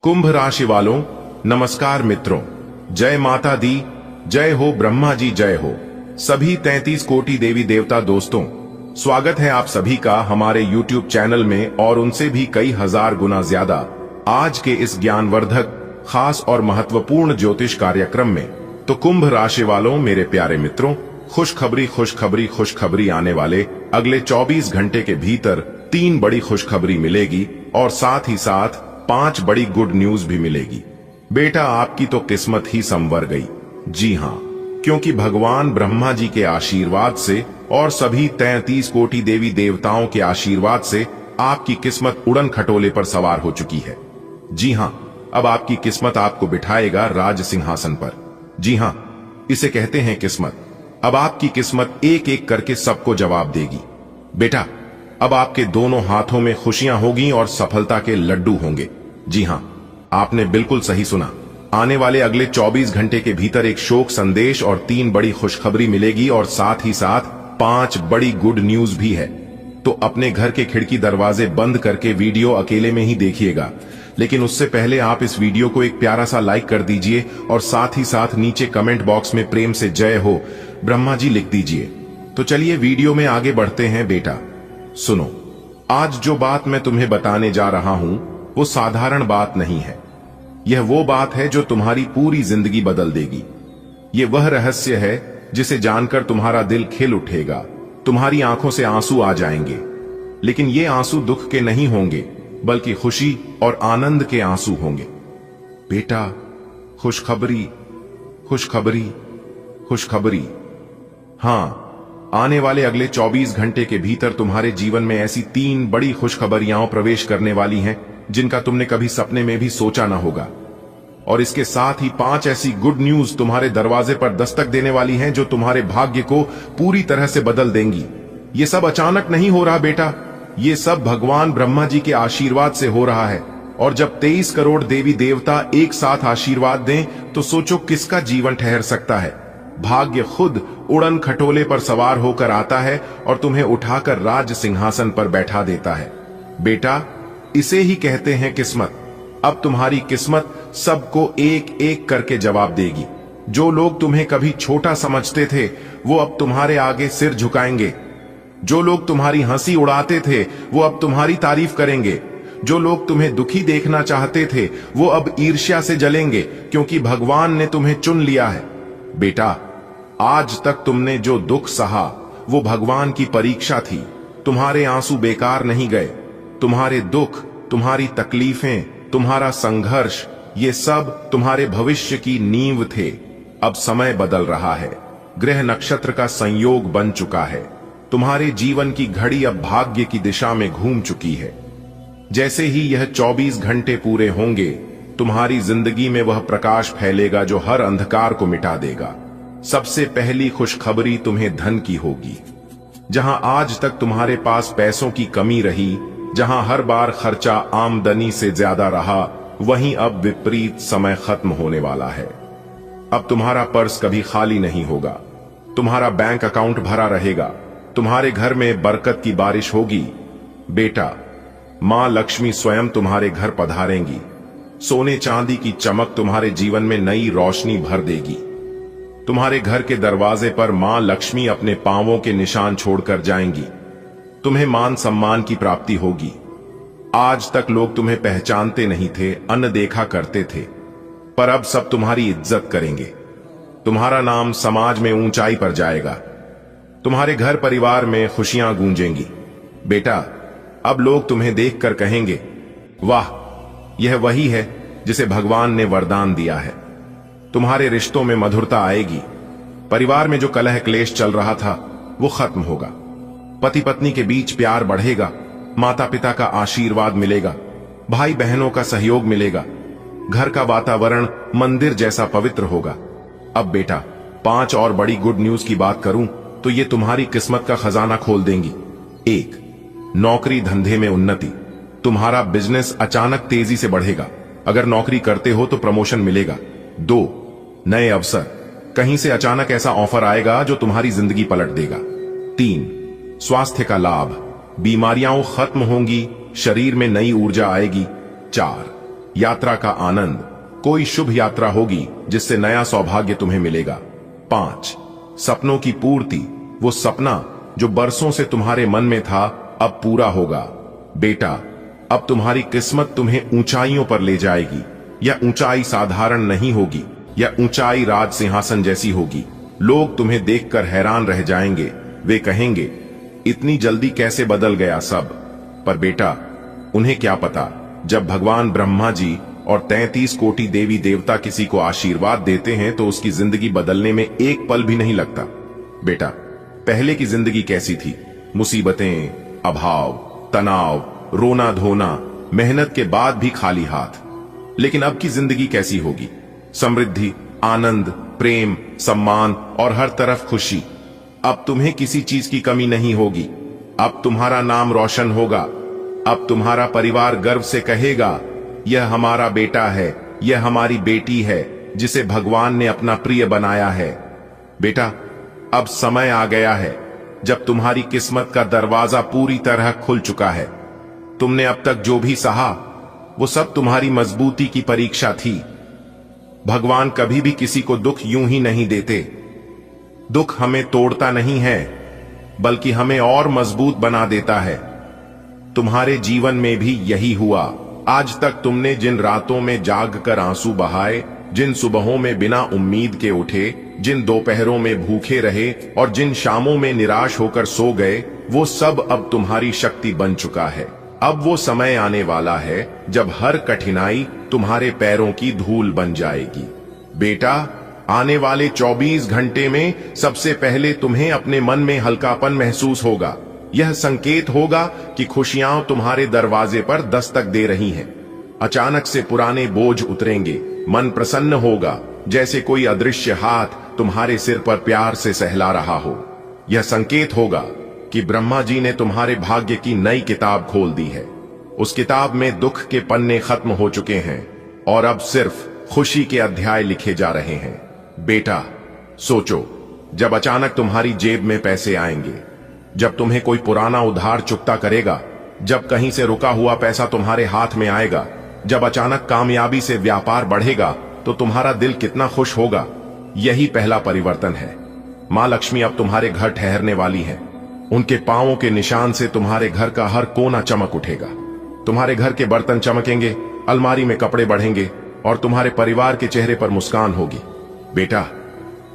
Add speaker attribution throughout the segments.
Speaker 1: कुंभ राशि वालों, नमस्कार मित्रों। जय माता दी, जय हो ब्रह्मा जी, जय हो सभी 33 कोटि देवी देवता दोस्तों। स्वागत है आप सभी का हमारे YouTube चैनल में और उनसे भी कई हजार गुना ज्यादा आज के इस ज्ञानवर्धक, खास और महत्वपूर्ण ज्योतिष कार्यक्रम में। तो कुंभ राशि वालों, मेरे प्यारे मित्रों, खुशखबरी आने वाले अगले 24 घंटे के भीतर 3 बड़ी खुशखबरी मिलेगी और साथ ही साथ 5 बड़ी गुड न्यूज भी मिलेगी। बेटा, आपकी तो किस्मत ही संवर गई। जी हां, क्योंकि भगवान ब्रह्मा जी के आशीर्वाद से और सभी 33 कोटि देवी देवताओं के आशीर्वाद से आपकी किस्मत उड़न खटोले पर सवार हो चुकी है। जी हां, अब आपकी किस्मत आपको बिठाएगा राज सिंहासन पर। जी हां, इसे कहते हैं किस्मत। अब आपकी किस्मत एक एक करके सबको जवाब देगी। बेटा, अब आपके दोनों हाथों में खुशियां होगी और सफलता के लड्डू होंगे। जी हां, आपने बिल्कुल सही सुना। आने वाले अगले 24 घंटे के भीतर एक शोक संदेश और 3 बड़ी खुशखबरी मिलेगी और साथ ही साथ 5 बड़ी गुड न्यूज भी है। तो अपने घर के खिड़की दरवाजे बंद करके वीडियो अकेले में ही देखिएगा, लेकिन उससे पहले आप इस वीडियो को एक प्यारा सा लाइक कर दीजिए और साथ ही साथ नीचे कमेंट बॉक्स में प्रेम से जय हो ब्रह्मा जी लिख दीजिए। तो चलिए वीडियो में आगे बढ़ते हैं। बेटा सुनो, आज जो बात मैं तुम्हें बताने जा रहा हूं वो साधारण बात नहीं है। यह वो बात है जो तुम्हारी पूरी जिंदगी बदल देगी। ये वह रहस्य है जिसे जानकर तुम्हारा दिल खिल उठेगा, तुम्हारी आंखों से आंसू आ जाएंगे। लेकिन ये आंसू दुख के नहीं होंगे, बल्कि खुशी और आनंद के आंसू होंगे। बेटा, खुशखबरी खुशखबरी खुशखबरी। हां, आने वाले अगले 24 घंटे के भीतर तुम्हारे जीवन में ऐसी 3 बड़ी खुशखबरियां प्रवेश करने वाली हैं जिनका तुमने कभी सपने में भी सोचा ना होगा। और इसके साथ ही 5 ऐसी गुड न्यूज तुम्हारे दरवाजे पर दस्तक देने वाली हैं जो तुम्हारे भाग्य को पूरी तरह से बदल देंगी। ये सब अचानक नहीं हो रहा बेटा, ये सब भगवान ब्रह्मा जी के आशीर्वाद से हो रहा है। और जब 23 करोड़ देवी देवता एक साथ आशीर्वाद दें तो सोचो किसका जीवन ठहर सकता है। भाग्य खुद उड़न खटोले पर सवार होकर आता है और तुम्हें उठाकर राज सिंहासन पर बैठा देता है। बेटा, इसे ही कहते हैं किस्मत। अब तुम्हारी किस्मत सबको एक एक करके जवाब देगी। जो लोग तुम्हें कभी छोटा समझते थे वो अब तुम्हारे आगे सिर झुकाएंगे। जो लोग तुम्हारी हंसी उड़ाते थे वो अब तुम्हारी तारीफ करेंगे। जो लोग तुम्हें दुखी देखना चाहते थे वो अब ईर्ष्या से जलेंगे, क्योंकि भगवान ने तुम्हें चुन लिया है। बेटा, आज तक तुमने जो दुख सहा वो भगवान की परीक्षा थी। तुम्हारे आंसू बेकार नहीं गए। तुम्हारे दुख, तुम्हारी तकलीफें, तुम्हारा संघर्ष, ये सब तुम्हारे भविष्य की नींव थे। अब समय बदल रहा है। ग्रह नक्षत्र का संयोग बन चुका है। तुम्हारे जीवन की घड़ी अब भाग्य की दिशा में घूम चुकी है। जैसे ही यह 24 घंटे पूरे होंगे, तुम्हारी जिंदगी में वह प्रकाश फैलेगा जो हर अंधकार को मिटा देगा। सबसे पहली खुशखबरी तुम्हें धन की होगी। जहां आज तक तुम्हारे पास पैसों की कमी रही, जहां हर बार खर्चा आमदनी से ज्यादा रहा, वहीं अब विपरीत समय खत्म होने वाला है। अब तुम्हारा पर्स कभी खाली नहीं होगा। तुम्हारा बैंक अकाउंट भरा रहेगा। तुम्हारे घर में बरकत की बारिश होगी। बेटा, मां लक्ष्मी स्वयं तुम्हारे घर पधारेंगी। सोने चांदी की चमक तुम्हारे जीवन में नई रोशनी भर देगी। तुम्हारे घर के दरवाजे पर मां लक्ष्मी अपने पांवों के निशान छोड़कर जाएंगी। तुम्हें मान सम्मान की प्राप्ति होगी। आज तक लोग तुम्हें पहचानते नहीं थे, अनदेखा करते थे, पर अब सब तुम्हारी इज्जत करेंगे। तुम्हारा नाम समाज में ऊंचाई पर जाएगा। तुम्हारे घर परिवार में खुशियां गूंजेंगी। बेटा, अब लोग तुम्हें देखकर कहेंगे, वाह, यह वही है जिसे भगवान ने वरदान दिया है। तुम्हारे रिश्तों में मधुरता आएगी। परिवार में जो कलह क्लेश चल रहा था वो खत्म होगा। पति पत्नी के बीच प्यार बढ़ेगा। माता पिता का आशीर्वाद मिलेगा। भाई बहनों का सहयोग मिलेगा। घर का वातावरण मंदिर जैसा पवित्र होगा। अब बेटा, 5 और बड़ी गुड न्यूज की बात करूं तो ये तुम्हारी किस्मत का खजाना खोल देंगी। 1, नौकरी धंधे में उन्नति। तुम्हारा बिजनेस अचानक तेजी से बढ़ेगा। अगर नौकरी करते हो तो प्रमोशन मिलेगा। 2, नए अवसर। कहीं से अचानक ऐसा ऑफर आएगा जो तुम्हारी जिंदगी पलट देगा। 3, स्वास्थ्य का लाभ। बीमारियां खत्म होंगी, शरीर में नई ऊर्जा आएगी। 4, यात्रा का आनंद, कोई शुभ यात्रा होगी जिससे नया सौभाग्य तुम्हें मिलेगा। 5 सपनों की पूर्ति, वो सपना जो बरसों से तुम्हारे मन में था अब पूरा होगा। बेटा, अब तुम्हारी किस्मत तुम्हें ऊंचाइयों पर ले जाएगी। यह ऊंचाई साधारण नहीं होगी, यह ऊंचाई राज सिंहासन जैसी होगी। लोग तुम्हें देखकर हैरान रह जाएंगे। वे कहेंगे, इतनी जल्दी कैसे बदल गया सब। पर बेटा, उन्हें क्या पता, जब भगवान ब्रह्मा जी और 33 कोटि देवी देवता किसी को आशीर्वाद देते हैं तो उसकी जिंदगी बदलने में एक पल भी नहीं लगता। बेटा, पहले की जिंदगी कैसी थी? मुसीबतें, अभाव, तनाव, रोना धोना, मेहनत के बाद भी खाली हाथ। लेकिन अब की जिंदगी कैसी होगी? समृद्धि, आनंद, प्रेम, सम्मान और हर तरफ खुशी। अब तुम्हें किसी चीज की कमी नहीं होगी। अब तुम्हारा नाम रोशन होगा। अब तुम्हारा परिवार गर्व से कहेगा, यह हमारा बेटा है, यह हमारी बेटी है, जिसे भगवान ने अपना प्रिय बनाया है। बेटा, अब समय आ गया है जब तुम्हारी किस्मत का दरवाजा पूरी तरह खुल चुका है। तुमने अब तक जो भी सहा, वो सब तुम्हारी मजबूती की परीक्षा थी। भगवान कभी भी किसी को दुख यूं ही नहीं देते। दुख हमें तोड़ता नहीं है, बल्कि हमें और मजबूत बना देता है। तुम्हारे जीवन में भी यही हुआ। आज तक तुमने जिन रातों में जाग कर आंसू बहाए, जिन सुबहों में बिना उम्मीद के उठे, जिन दोपहरों में भूखे रहे और जिन शामों में निराश होकर सो गए, वो सब अब तुम्हारी शक्ति बन चुका है। अब वो समय आने वाला है जब हर कठिनाई तुम्हारे पैरों की धूल बन जाएगी। बेटा, आने वाले 24 घंटे में सबसे पहले तुम्हें अपने मन में हल्कापन महसूस होगा। यह संकेत होगा कि खुशियां तुम्हारे दरवाजे पर दस्तक दे रही हैं। अचानक से पुराने बोझ उतरेंगे, मन प्रसन्न होगा, जैसे कोई अदृश्य हाथ तुम्हारे सिर पर प्यार से सहला रहा हो। यह संकेत होगा कि ब्रह्मा जी ने तुम्हारे भाग्य की नई किताब खोल दी है। उस किताब में दुख के पन्ने खत्म हो चुके हैं और अब सिर्फ खुशी के अध्याय लिखे जा रहे हैं। बेटा, सोचो, जब अचानक तुम्हारी जेब में पैसे आएंगे, जब तुम्हें कोई पुराना उधार चुकता करेगा, जब कहीं से रुका हुआ पैसा तुम्हारे हाथ में आएगा, जब अचानक कामयाबी से व्यापार बढ़ेगा, तो तुम्हारा दिल कितना खुश होगा। यही पहला परिवर्तन है। मां लक्ष्मी अब तुम्हारे घर ठहरने वाली है। उनके पांवों के निशान से तुम्हारे घर का हर कोना चमक उठेगा। तुम्हारे घर के बर्तन चमकेंगे, अलमारी में कपड़े बढ़ेंगे और तुम्हारे परिवार के चेहरे पर मुस्कान होगी। बेटा,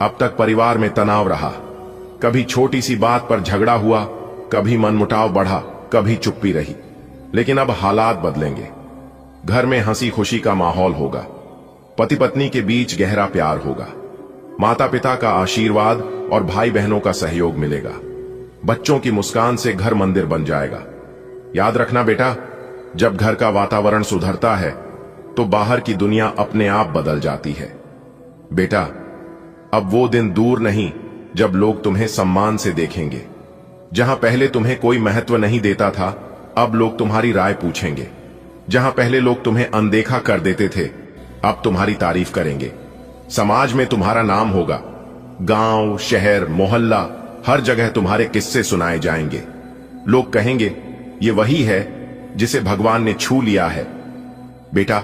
Speaker 1: अब तक परिवार में तनाव रहा। कभी छोटी सी बात पर झगड़ा हुआ, कभी मनमुटाव बढ़ा, कभी चुप्पी रही। लेकिन अब हालात बदलेंगे। घर में हंसी खुशी का माहौल होगा। पति पत्नी के बीच गहरा प्यार होगा। माता पिता का आशीर्वाद और भाई बहनों का सहयोग मिलेगा। बच्चों की मुस्कान से घर मंदिर बन जाएगा। याद रखना बेटा, जब घर का वातावरण सुधरता है तो बाहर की दुनिया अपने आप बदल जाती है। बेटा, अब वो दिन दूर नहीं जब लोग तुम्हें सम्मान से देखेंगे। जहां पहले तुम्हें कोई महत्व नहीं देता था, अब लोग तुम्हारी राय पूछेंगे। जहां पहले लोग तुम्हें अनदेखा कर देते थे, अब तुम्हारी तारीफ करेंगे। समाज में तुम्हारा नाम होगा। गांव, शहर, मोहल्ला, हर जगह तुम्हारे किस्से सुनाए जाएंगे। लोग कहेंगे, ये वही है जिसे भगवान ने छू लिया है। बेटा,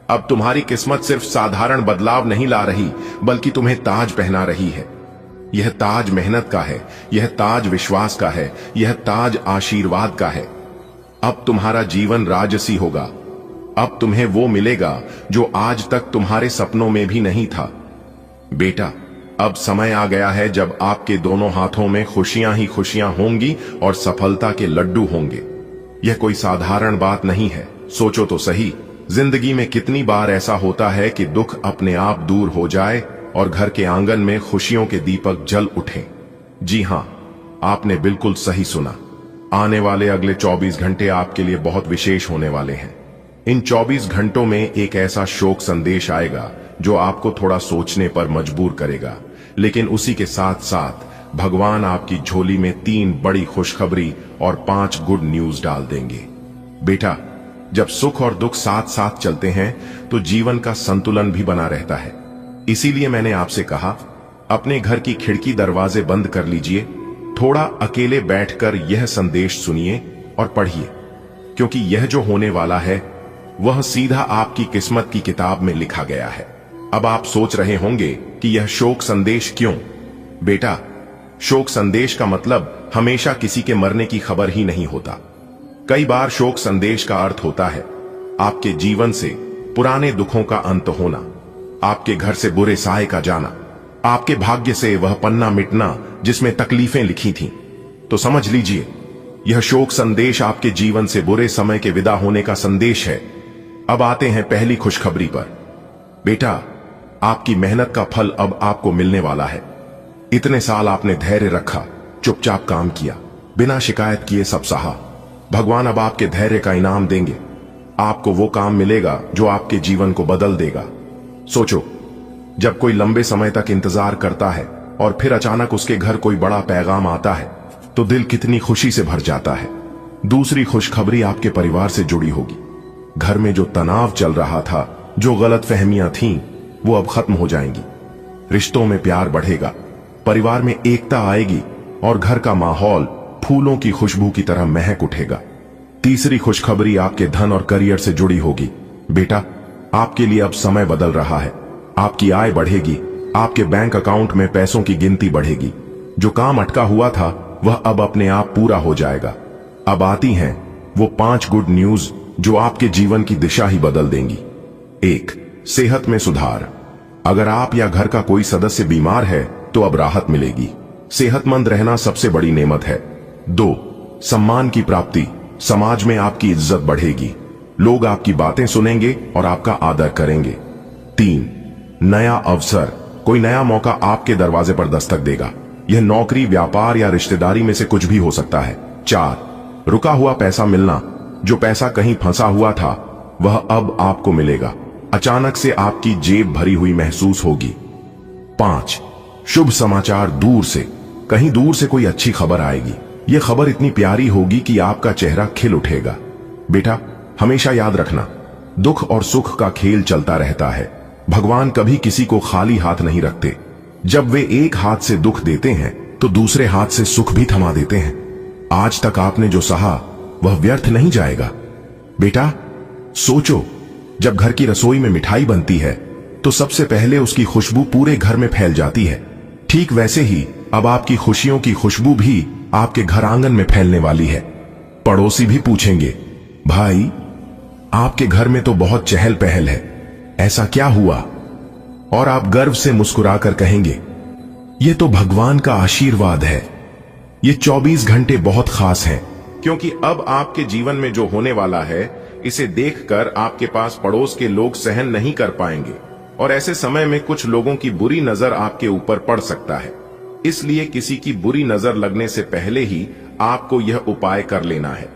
Speaker 1: अब तुम्हारी किस्मत सिर्फ साधारण बदलाव नहीं ला रही, बल्कि तुम्हें ताज पहना रही है। यह ताज मेहनत का है, यह ताज विश्वास का है, यह ताज आशीर्वाद का है। अब तुम्हारा जीवन राजसी होगा। अब तुम्हें वो मिलेगा जो आज तक तुम्हारे सपनों में भी नहीं था। बेटा, अब समय आ गया है जब आपके दोनों हाथों में खुशियां ही खुशियां होंगी और सफलता के लड्डू होंगे। यह कोई साधारण बात नहीं है। सोचो तो सही, जिंदगी में कितनी बार ऐसा होता है कि दुख अपने आप दूर हो जाए और घर के आंगन में खुशियों के दीपक जल उठें। जी हां, आपने बिल्कुल सही सुना। आने वाले अगले 24 घंटे आपके लिए बहुत विशेष होने वाले हैं। इन 24 घंटों में एक ऐसा शोक संदेश आएगा जो आपको थोड़ा सोचने पर मजबूर करेगा, लेकिन उसी के साथ साथ भगवान आपकी झोली में 3 बड़ी खुशखबरी और 5 गुड न्यूज डाल देंगे। बेटा, जब सुख और दुख साथ साथ चलते हैं तो जीवन का संतुलन भी बना रहता है। इसीलिए मैंने आपसे कहा, अपने घर की खिड़की दरवाजे बंद कर लीजिए, थोड़ा अकेले बैठकर यह संदेश सुनिए और पढ़िए, क्योंकि यह जो होने वाला है वह सीधा आपकी किस्मत की किताब में लिखा गया है। अब आप सोच रहे होंगे कि यह शोक संदेश क्यों? बेटा, शोक संदेश का मतलब हमेशा किसी के मरने की खबर ही नहीं होता। कई बार शोक संदेश का अर्थ होता है आपके जीवन से पुराने दुखों का अंत होना, आपके घर से बुरे साए का जाना, आपके भाग्य से वह पन्ना मिटना जिसमें तकलीफें लिखी थीं। तो समझ लीजिए, यह शोक संदेश आपके जीवन से बुरे समय के विदा होने का संदेश है। अब आते हैं पहली खुशखबरी पर। बेटा, आपकी मेहनत का फल अब आपको मिलने वाला है। इतने साल आपने धैर्य रखा, चुपचाप काम किया, बिना शिकायत किए सब सहा। भगवान अब आपके धैर्य का इनाम देंगे। आपको वो काम मिलेगा जो आपके जीवन को बदल देगा। सोचो, जब कोई लंबे समय तक इंतजार करता है और फिर अचानक उसके घर कोई बड़ा पैगाम आता है तो दिल कितनी खुशी से भर जाता है। दूसरी खुशखबरी आपके परिवार से जुड़ी होगी। घर में जो तनाव चल रहा था, जो गलतफहमियां थीं, वो अब खत्म हो जाएंगी। रिश्तों में प्यार बढ़ेगा, परिवार में एकता आएगी और घर का माहौल फूलों की खुशबू की तरह महक उठेगा। तीसरी खुशखबरी आपके धन और करियर से जुड़ी होगी। बेटा, आपके लिए अब समय बदल रहा है। आपकी आय बढ़ेगी, आपके बैंक अकाउंट में पैसों की गिनती बढ़ेगी। जो काम अटका हुआ था वह अब अपने आप पूरा हो जाएगा। अब आती हैं वो 5 गुड न्यूज जो आपके जीवन की दिशा ही बदल देंगी। 1. सेहत में सुधार। अगर आप या घर का कोई सदस्य बीमार है तो अब राहत मिलेगी। सेहतमंद रहना सबसे बड़ी नेमत है। 2. सम्मान की प्राप्ति। समाज में आपकी इज्जत बढ़ेगी, लोग आपकी बातें सुनेंगे और आपका आदर करेंगे। 3. नया अवसर। कोई नया मौका आपके दरवाजे पर दस्तक देगा। यह नौकरी, व्यापार या रिश्तेदारी में से कुछ भी हो सकता है। 4. रुका हुआ पैसा मिलना। जो पैसा कहीं फंसा हुआ था वह अब आपको मिलेगा। अचानक से आपकी जेब भरी हुई महसूस होगी। 5. शुभ समाचार दूर से। कहीं दूर से कोई अच्छी खबर आएगी। यह खबर इतनी प्यारी होगी कि आपका चेहरा खिल उठेगा। बेटा, हमेशा याद रखना, दुख और सुख का खेल चलता रहता है। भगवान कभी किसी को खाली हाथ नहीं रखते। जब वे एक हाथ से दुख देते हैं तो दूसरे हाथ से सुख भी थमा देते हैं। आज तक आपने जो सहा वह व्यर्थ नहीं जाएगा। बेटा, सोचो, जब घर की रसोई में मिठाई बनती है तो सबसे पहले उसकी खुशबू पूरे घर में फैल जाती है। ठीक वैसे ही अब आपकी खुशियों की खुशबू भी आपके घर आंगन में फैलने वाली है। पड़ोसी भी पूछेंगे, भाई, आपके घर में तो बहुत चहल पहल है, ऐसा क्या हुआ? और आप गर्व से मुस्कुराकर कहेंगे, यह तो भगवान का आशीर्वाद है। ये 24 घंटे बहुत खास हैं, क्योंकि अब आपके जीवन में जो होने वाला है इसे देखकर आपके पास पड़ोस के लोग सहन नहीं कर पाएंगे और ऐसे समय में कुछ लोगों की बुरी नजर आपके ऊपर पड़ सकता है। इसलिए किसी की बुरी नजर लगने से पहले ही आपको यह उपाय कर लेना है।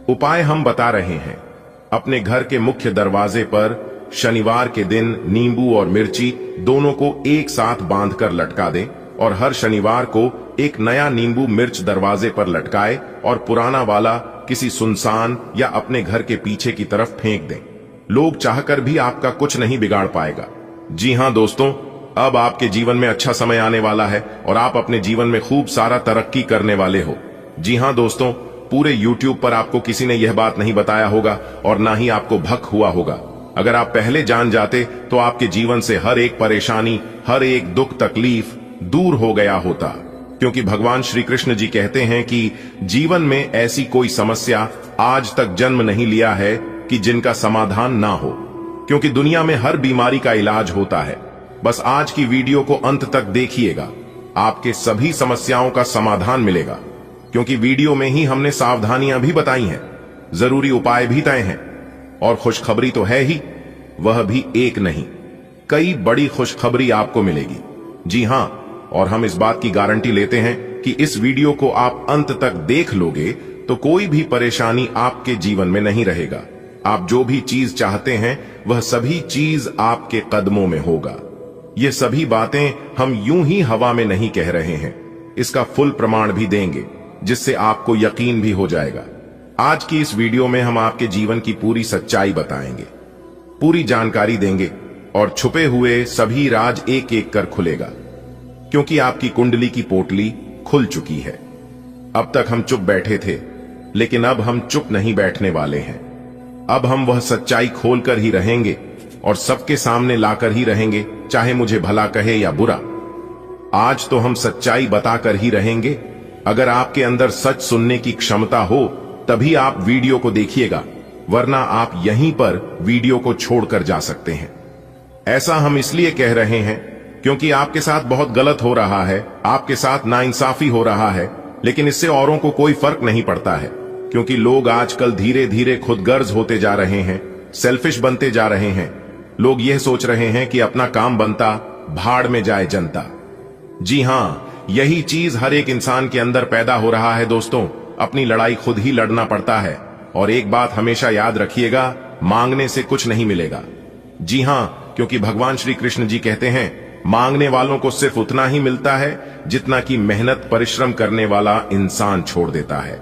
Speaker 1: उपाय हम बता रहे हैं। अपने घर के मुख्य दरवाजे पर शनिवार के दिन नींबू और मिर्ची दोनों को एक साथ बांधकर लटका दें और हर शनिवार को एक नया नींबू मिर्च दरवाजे पर लटकाए और पुराना वाला किसी सुनसान या अपने घर के पीछे की तरफ फेंक दें। लोग चाहकर भी आपका कुछ नहीं बिगाड़ पाएगा। जी हां दोस्तों, अब आपके जीवन में अच्छा समय आने वाला है और आप अपने जीवन में खूब सारा तरक्की करने वाले हो। जी हां दोस्तों, पूरे YouTube पर आपको किसी ने यह बात नहीं बताया होगा और ना ही आपको भक हुआ होगा। अगर आप पहले जान जाते तो आपके जीवन से हर एक परेशानी, हर एक दुख तकलीफ दूर हो गया होता, क्योंकि भगवान श्री कृष्ण जी कहते हैं कि जीवन में ऐसी कोई समस्या आज तक जन्म नहीं लिया है कि जिनका समाधान ना हो, क्योंकि दुनिया में हर बीमारी का इलाज होता है। बस आज की वीडियो को अंत तक देखिएगा, आपके सभी समस्याओं का समाधान मिलेगा, क्योंकि वीडियो में ही हमने सावधानियां भी बताई हैं, जरूरी उपाय भी तय हैं और खुशखबरी तो है ही, वह भी एक नहीं, कई बड़ी खुशखबरी आपको मिलेगी। जी हां, और हम इस बात की गारंटी लेते हैं कि इस वीडियो को आप अंत तक देख लोगे तो कोई भी परेशानी आपके जीवन में नहीं रहेगा। आप जो भी चीज चाहते हैं वह सभी चीज आपके कदमों में होगा। ये सभी बातें हम यूं ही हवा में नहीं कह रहे हैं, इसका फुल प्रमाण भी देंगे, जिससे आपको यकीन भी हो जाएगा। आज की इस वीडियो में हम आपके जीवन की पूरी सच्चाई बताएंगे, पूरी जानकारी देंगे और छुपे हुए सभी राज एक एक कर खुलेगा, क्योंकि आपकी कुंडली की पोटली खुल चुकी है। अब तक हम चुप बैठे थे, लेकिन अब हम चुप नहीं बैठने वाले हैं। अब हम वह सच्चाई खोलकर ही रहेंगे और सबके सामने लाकर ही रहेंगे, चाहे मुझे भला कहे या बुरा। आज तो हम सच्चाई बताकर ही रहेंगे। अगर आपके अंदर सच सुनने की क्षमता हो तभी आप वीडियो को देखिएगा, वरना आप यहीं पर वीडियो को छोड़कर जा सकते हैं। ऐसा हम इसलिए कह रहे हैं क्योंकि आपके साथ बहुत गलत हो रहा है, आपके साथ नाइंसाफी हो रहा है, लेकिन इससे औरों को कोई फर्क नहीं पड़ता है, क्योंकि लोग आजकल धीरे धीरे खुदगर्ज होते जा रहे हैं, सेल्फिश बनते जा रहे हैं। लोग यह सोच रहे हैं कि अपना काम बनता, भाड़ में जाए जनता। जी हां, यही चीज हर एक इंसान के अंदर पैदा हो रहा है दोस्तों। अपनी लड़ाई खुद ही लड़ना पड़ता है, और एक बात हमेशा याद रखिएगा, मांगने से कुछ नहीं मिलेगा। जी हां, क्योंकि भगवान श्री कृष्ण जी कहते हैं, मांगने वालों को सिर्फ उतना ही मिलता है जितना कि मेहनत परिश्रम करने वाला इंसान छोड़ देता है।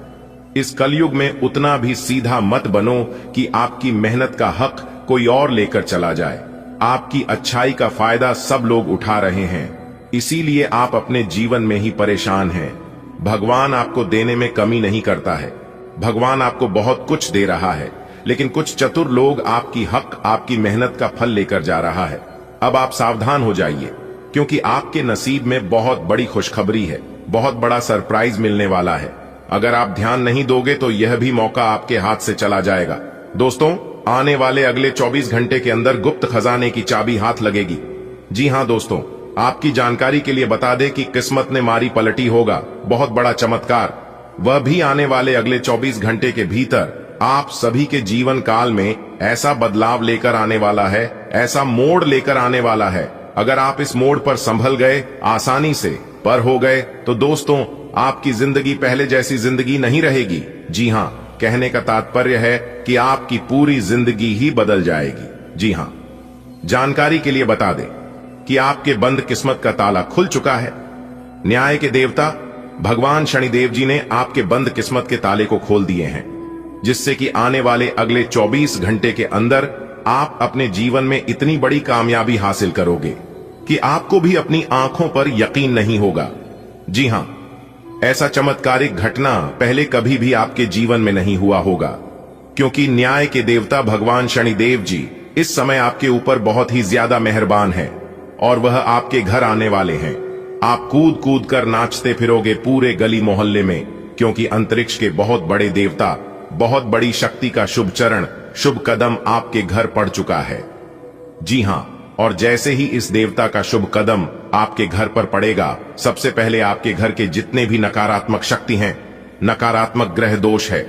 Speaker 1: इस कलयुग में उतना भी सीधा मत बनो कि आपकी मेहनत का हक कोई और लेकर चला जाए। आपकी अच्छाई का फायदा सब लोग उठा रहे हैं, इसीलिए आप अपने जीवन में ही परेशान हैं। भगवान आपको देने में कमी नहीं करता है, भगवान आपको बहुत कुछ दे रहा है, लेकिन कुछ चतुर लोग आपकी हक, आपकी मेहनत का फल लेकर जा रहा है। अब आप सावधान हो जाइए, क्योंकि आपके नसीब में बहुत बड़ी खुशखबरी है, बहुत बड़ा सरप्राइज मिलने वाला है। अगर आप ध्यान नहीं दोगे तो यह भी मौका आपके हाथ से चला जाएगा। दोस्तों, आने वाले अगले 24 घंटे के अंदर गुप्त खजाने की चाबी हाथ लगेगी। जी हां दोस्तों, आपकी जानकारी के लिए बता दें कि किस्मत ने मारी पलटी होगा बहुत बड़ा चमत्कार, वह भी आने वाले अगले 24 घंटे के भीतर आप सभी के जीवन काल में ऐसा बदलाव लेकर आने वाला है, ऐसा मोड़ लेकर आने वाला है। अगर आप इस मोड़ पर संभल गए, आसानी से पर हो गए, तो दोस्तों आपकी जिंदगी पहले जैसी जिंदगी नहीं रहेगी। जी हां, कहने का तात्पर्य है कि आपकी पूरी जिंदगी ही बदल जाएगी। जी हां, जानकारी के लिए बता दें कि आपके बंद किस्मत का ताला खुल चुका है। न्याय के देवता भगवान शनिदेव जी ने आपके बंद किस्मत के ताले को खोल दिए हैं, जिससे कि आने वाले अगले 24 घंटे के अंदर आप अपने जीवन में इतनी बड़ी कामयाबी हासिल करोगे कि आपको भी अपनी आंखों पर यकीन नहीं होगा। जी हां, ऐसा चमत्कारिक घटना पहले कभी भी आपके जीवन में नहीं हुआ होगा, क्योंकि न्याय के देवता भगवान शनिदेव जी इस समय आपके ऊपर बहुत ही ज्यादा मेहरबान है, और वह आपके घर आने वाले हैं। आप कूद कूद कर नाचते फिरोगे पूरे गली मोहल्ले में, क्योंकि अंतरिक्ष के बहुत बड़े देवता, बहुत बड़ी शक्ति का शुभ चरण, शुभ कदम आपके घर पड़ चुका है। जी हां, और जैसे ही इस देवता का शुभ कदम आपके घर पर पड़ेगा, सबसे पहले आपके घर के जितने भी नकारात्मक शक्ति हैं, नकारात्मक ग्रह दोष है,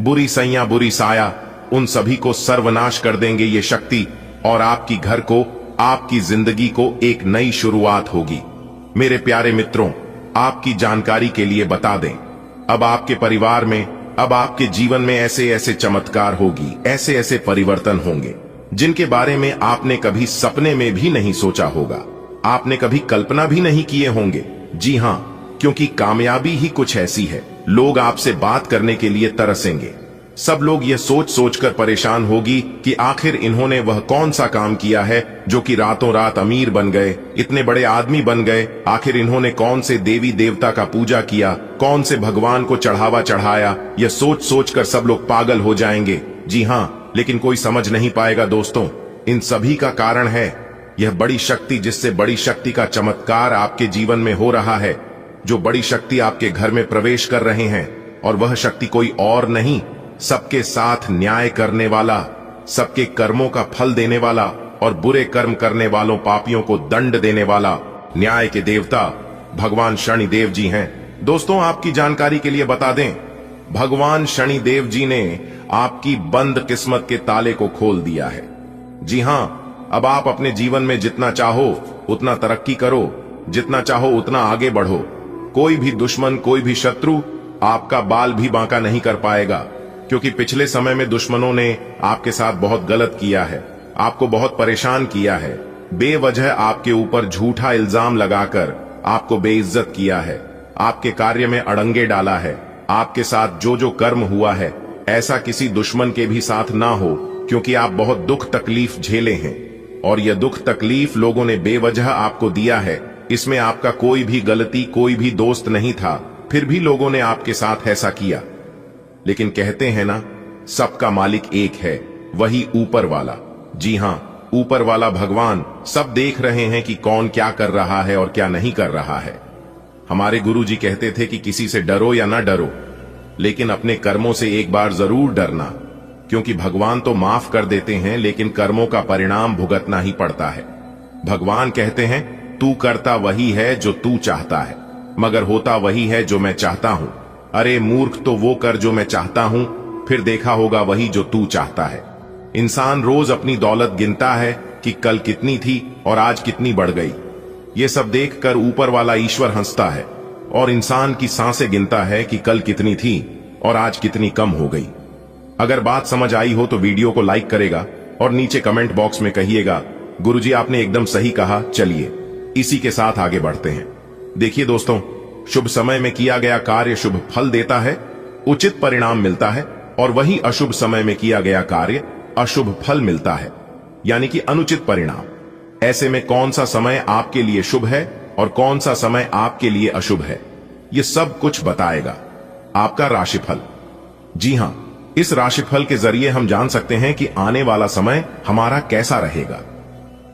Speaker 1: बुरी सैया, बुरी साया, उन सभी को सर्वनाश कर देंगे ये शक्ति, और आपकी घर को, आपकी जिंदगी को एक नई शुरुआत होगी। मेरे प्यारे मित्रों, आपकी जानकारी के लिए बता दें, अब आपके परिवार में, अब आपके जीवन में ऐसे ऐसे चमत्कार होगी, ऐसे ऐसे परिवर्तन होंगे जिनके बारे में आपने कभी सपने में भी नहीं सोचा होगा, आपने कभी कल्पना भी नहीं किए होंगे। जी हां, क्योंकि कामयाबी ही कुछ ऐसी है, लोग आपसे बात करने के लिए तरसेंगे। सब लोग ये सोच सोच कर परेशान होगी कि आखिर इन्होंने वह कौन सा काम किया है जो कि रातों रात अमीर बन गए, इतने बड़े आदमी बन गए। आखिर इन्होंने कौन से देवी देवता का पूजा किया, कौन से भगवान को चढ़ावा चढ़ाया। यह सोच सोच कर सब लोग पागल हो जाएंगे। जी हां, लेकिन कोई समझ नहीं पाएगा दोस्तों, इन सभी का कारण है यह बड़ी शक्ति, जिससे बड़ी शक्ति का चमत्कार आपके जीवन में हो रहा है, जो बड़ी शक्ति आपके घर में प्रवेश कर रहे हैं। और वह शक्ति कोई और नहीं, सबके साथ न्याय करने वाला, सबके कर्मों का फल देने वाला, और बुरे कर्म करने वालों पापियों को दंड देने वाला न्याय के देवता भगवान शनिदेव जी हैं। दोस्तों, आपकी जानकारी के लिए बता दें, भगवान शनिदेव जी ने आपकी बंद किस्मत के ताले को खोल दिया है। जी हां, अब आप अपने जीवन में जितना चाहो उतना तरक्की करो, जितना चाहो उतना आगे बढ़ो। कोई भी दुश्मन, कोई भी शत्रु आपका बाल भी बांका नहीं कर पाएगा, क्योंकि पिछले समय में दुश्मनों ने आपके साथ बहुत गलत किया है, आपको बहुत परेशान किया है, बेवजह आपके ऊपर झूठा इल्जाम लगाकर आपको बेइज्जत किया है, आपके कार्य में अड़ंगे डाला है। आपके साथ जो जो कर्म हुआ है, ऐसा किसी दुश्मन के भी साथ ना हो, क्योंकि आप बहुत दुख तकलीफ झेले हैं, और यह दुख तकलीफ लोगों ने बेवजह आपको दिया है। इसमें आपका कोई भी गलती, कोई भी दोस्त नहीं था, फिर भी लोगों ने आपके साथ ऐसा किया। लेकिन कहते हैं ना, सबका मालिक एक है, वही ऊपर वाला। जी हां, ऊपर वाला भगवान सब देख रहे हैं कि कौन क्या कर रहा है और क्या नहीं कर रहा है। हमारे गुरुजी कहते थे कि किसी से डरो या ना डरो, लेकिन अपने कर्मों से एक बार जरूर डरना, क्योंकि भगवान तो माफ कर देते हैं लेकिन कर्मों का परिणाम भुगतना ही पड़ता है। भगवान कहते हैं तू करता वही है जो तू चाहता है, मगर होता वही है जो मैं चाहता हूं। अरे मूर्ख, तो वो कर जो मैं चाहता हूं, फिर देखा होगा वही जो तू चाहता है। इंसान रोज अपनी दौलत गिनता है कि कल कितनी थी और आज कितनी बढ़ गई। ये सब देखकर ऊपर वाला ईश्वर हंसता है और इंसान की सांसें गिनता है कि कल कितनी थी और आज कितनी कम हो गई। अगर बात समझ आई हो तो वीडियो को लाइक करेगा और नीचे कमेंट बॉक्स में कहिएगा गुरुजी आपने एकदम सही कहा। चलिए इसी के साथ आगे बढ़ते हैं। देखिए दोस्तों, शुभ समय में किया गया कार्य शुभ फल देता है, उचित परिणाम मिलता है, और वही अशुभ समय में किया गया कार्य अशुभ फल मिलता है, यानी कि अनुचित परिणाम। ऐसे में कौन सा समय आपके लिए शुभ है और कौन सा समय आपके लिए अशुभ है, यह सब कुछ बताएगा आपका राशिफल। जी हां, इस राशिफल के जरिए हम जान सकते हैं कि आने वाला समय हमारा कैसा रहेगा।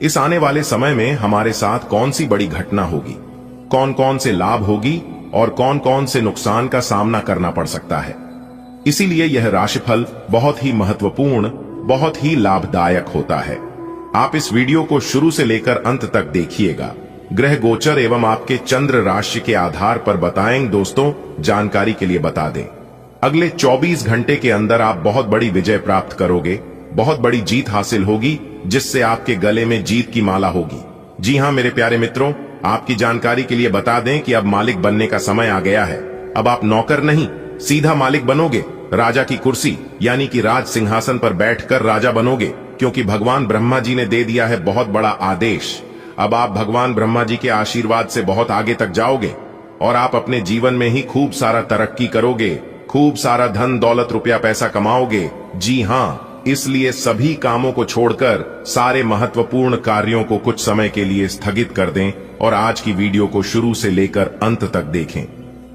Speaker 1: इस आने वाले समय में हमारे साथ कौन सी बड़ी घटना होगी, कौन कौन से लाभ होगी और कौन कौन से नुकसान का सामना करना पड़ सकता है। इसीलिए यह राशिफल बहुत ही महत्वपूर्ण, बहुत ही लाभदायक होता है। आप इस वीडियो को शुरू से लेकर अंत तक देखिएगा। ग्रह गोचर एवं आपके चंद्र राशि के आधार पर बताएंगे दोस्तों। जानकारी के लिए बता दें, अगले 24 घंटे के अंदर आप बहुत बड़ी विजय प्राप्त करोगे, बहुत बड़ी जीत हासिल होगी, जिससे आपके गले में जीत की माला होगी। जी हां मेरे प्यारे मित्रों, आपकी जानकारी के लिए बता दें कि अब मालिक बनने का समय आ गया है। अब आप नौकर नहीं, सीधा मालिक बनोगे। राजा की कुर्सी यानी कि राज सिंहासन पर बैठकर राजा बनोगे, क्योंकि भगवान ब्रह्मा जी ने दे दिया है बहुत बड़ा आदेश। अब आप भगवान ब्रह्मा जी के आशीर्वाद से बहुत आगे तक जाओगे और आप अपने जीवन में ही खूब सारा तरक्की करोगे, खूब सारा धन दौलत रुपया पैसा कमाओगे। जी हां, इसलिए सभी कामों को छोड़कर सारे महत्वपूर्ण कार्यों को कुछ समय के लिए स्थगित कर दें और आज की वीडियो को शुरू से लेकर अंत तक देखें,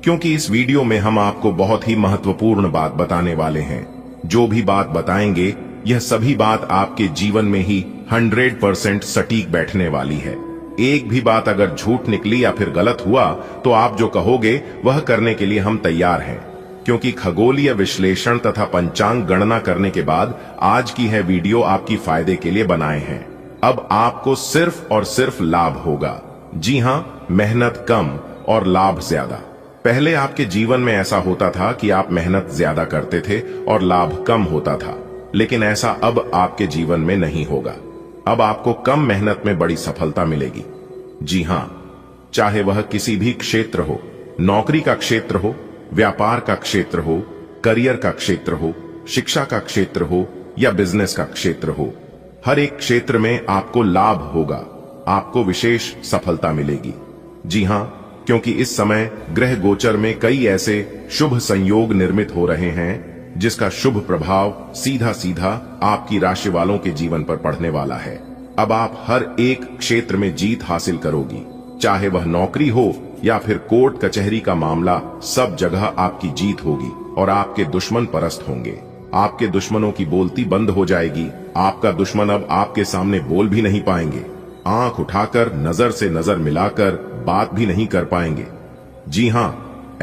Speaker 1: क्योंकि इस वीडियो में हम आपको बहुत ही महत्वपूर्ण बात बताने वाले हैं। जो भी बात बताएंगे यह सभी बात आपके जीवन में ही 100% सटीक बैठने वाली है। एक भी बात अगर झूठ निकली या फिर गलत हुआ तो आप जो कहोगे वह करने के लिए हम तैयार हैं, क्योंकि खगोलीय विश्लेषण तथा पंचांग गणना करने के बाद आज की है वीडियो आपकी फायदे के लिए बनाए हैं। अब आपको सिर्फ और सिर्फ लाभ होगा। जी हां, मेहनत कम और लाभ ज्यादा। पहले आपके जीवन में ऐसा होता था कि आप मेहनत ज्यादा करते थे और लाभ कम होता था, लेकिन ऐसा अब आपके जीवन में नहीं होगा। अब आपको कम मेहनत में बड़ी सफलता मिलेगी। जी हां, चाहे वह किसी भी क्षेत्र हो, नौकरी का क्षेत्र हो, व्यापार का क्षेत्र हो, करियर का क्षेत्र हो, शिक्षा का क्षेत्र हो या बिजनेस का क्षेत्र हो, हर एक क्षेत्र में आपको लाभ होगा, आपको विशेष सफलता मिलेगी। जी हां, क्योंकि इस समय ग्रह गोचर में कई ऐसे शुभ संयोग निर्मित हो रहे हैं जिसका शुभ प्रभाव सीधा सीधा आपकी राशि वालों के जीवन पर पड़ने वाला है। अब आप हर एक क्षेत्र में जीत हासिल करोगी, चाहे वह नौकरी हो या फिर कोर्ट कचहरी का मामला, सब जगह आपकी जीत होगी और आपके दुश्मन परस्त होंगे। आपके दुश्मनों की बोलती बंद हो जाएगी। आपका दुश्मन अब आपके सामने बोल भी नहीं पाएंगे, आंख उठाकर नजर से नजर मिलाकर बात भी नहीं कर पाएंगे। जी हां,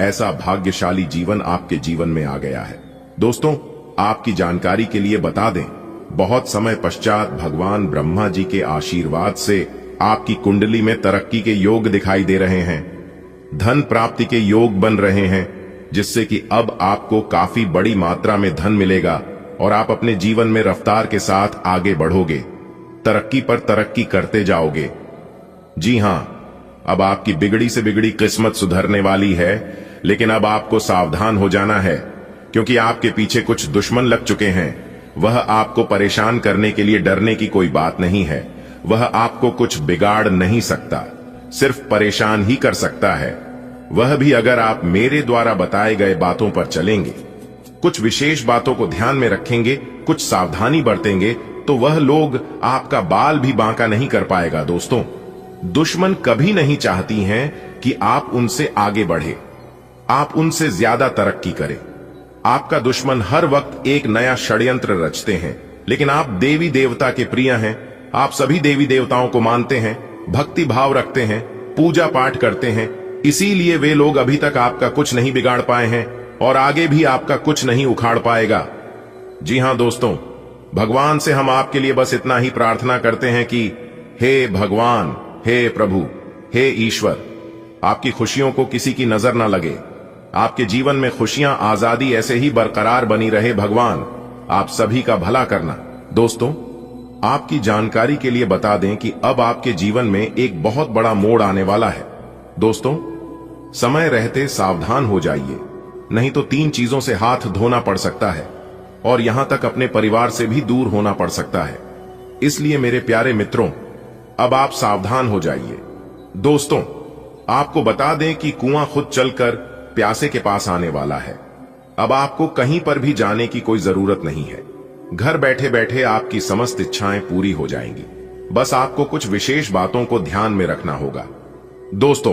Speaker 1: ऐसा भाग्यशाली जीवन आपके जीवन में आ गया है। दोस्तों, आपकी जानकारी के लिए बता दें, बहुत समय पश्चात भगवान ब्रह्मा जी के आशीर्वाद से आपकी कुंडली में तरक्की के योग दिखाई दे रहे हैं, धन प्राप्ति के योग बन रहे हैं, जिससे कि अब आपको काफी बड़ी मात्रा में धन मिलेगा और आप अपने जीवन में रफ्तार के साथ आगे बढ़ोगे, तरक्की पर तरक्की करते जाओगे। जी हां, अब आपकी बिगड़ी से बिगड़ी किस्मत सुधरने वाली है, लेकिन अब आपको सावधान हो जाना है, क्योंकि आपके पीछे कुछ दुश्मन लग चुके हैं। वह आपको परेशान करने के लिए डरने की कोई बात नहीं है। वह आपको कुछ बिगाड़ नहीं सकता, सिर्फ परेशान ही कर सकता है। वह भी अगर आप मेरे द्वारा बताए गए बातों पर चलेंगे, कुछ विशेष बातों को ध्यान में रखेंगे, कुछ सावधानी बरतेंगे, तो वह लोग आपका बाल भी बांका नहीं कर पाएगा। दोस्तों, दुश्मन कभी नहीं चाहती हैं कि आप उनसे आगे बढ़े, आप उनसे ज्यादा तरक्की करें। आपका दुश्मन हर वक्त एक नया षड्यंत्र रचते हैं लेकिन आप देवी देवता के प्रिय हैं। आप सभी देवी देवताओं को मानते हैं, भक्ति भाव रखते हैं, पूजा पाठ करते हैं। इसीलिए वे लोग अभी तक आपका कुछ नहीं बिगाड़ पाए हैं और आगे भी आपका कुछ नहीं उखाड़ पाएगा। जी हां दोस्तों, भगवान से हम आपके लिए बस इतना ही प्रार्थना करते हैं कि हे भगवान, हे प्रभु, हे ईश्वर, आपकी खुशियों को किसी की नजर ना लगे। आपके जीवन में खुशियां, आजादी ऐसे ही बरकरार बनी रहे। भगवान आप सभी का भला करना। दोस्तों, आपकी जानकारी के लिए बता दें कि अब आपके जीवन में एक बहुत बड़ा मोड़ आने वाला है। दोस्तों, समय रहते सावधान हो जाइए, नहीं तो 3 चीजों से हाथ धोना पड़ सकता है और यहां तक अपने परिवार से भी दूर होना पड़ सकता है। इसलिए मेरे प्यारे मित्रों, अब आप सावधान हो जाइए। दोस्तों, आपको बता दें कि कुआं खुद चलकर प्यासे के पास आने वाला है। अब आपको कहीं पर भी जाने की कोई जरूरत नहीं है। घर बैठे बैठे आपकी समस्त इच्छाएं पूरी हो जाएंगी। बस आपको कुछ विशेष बातों को ध्यान में रखना होगा। दोस्तों,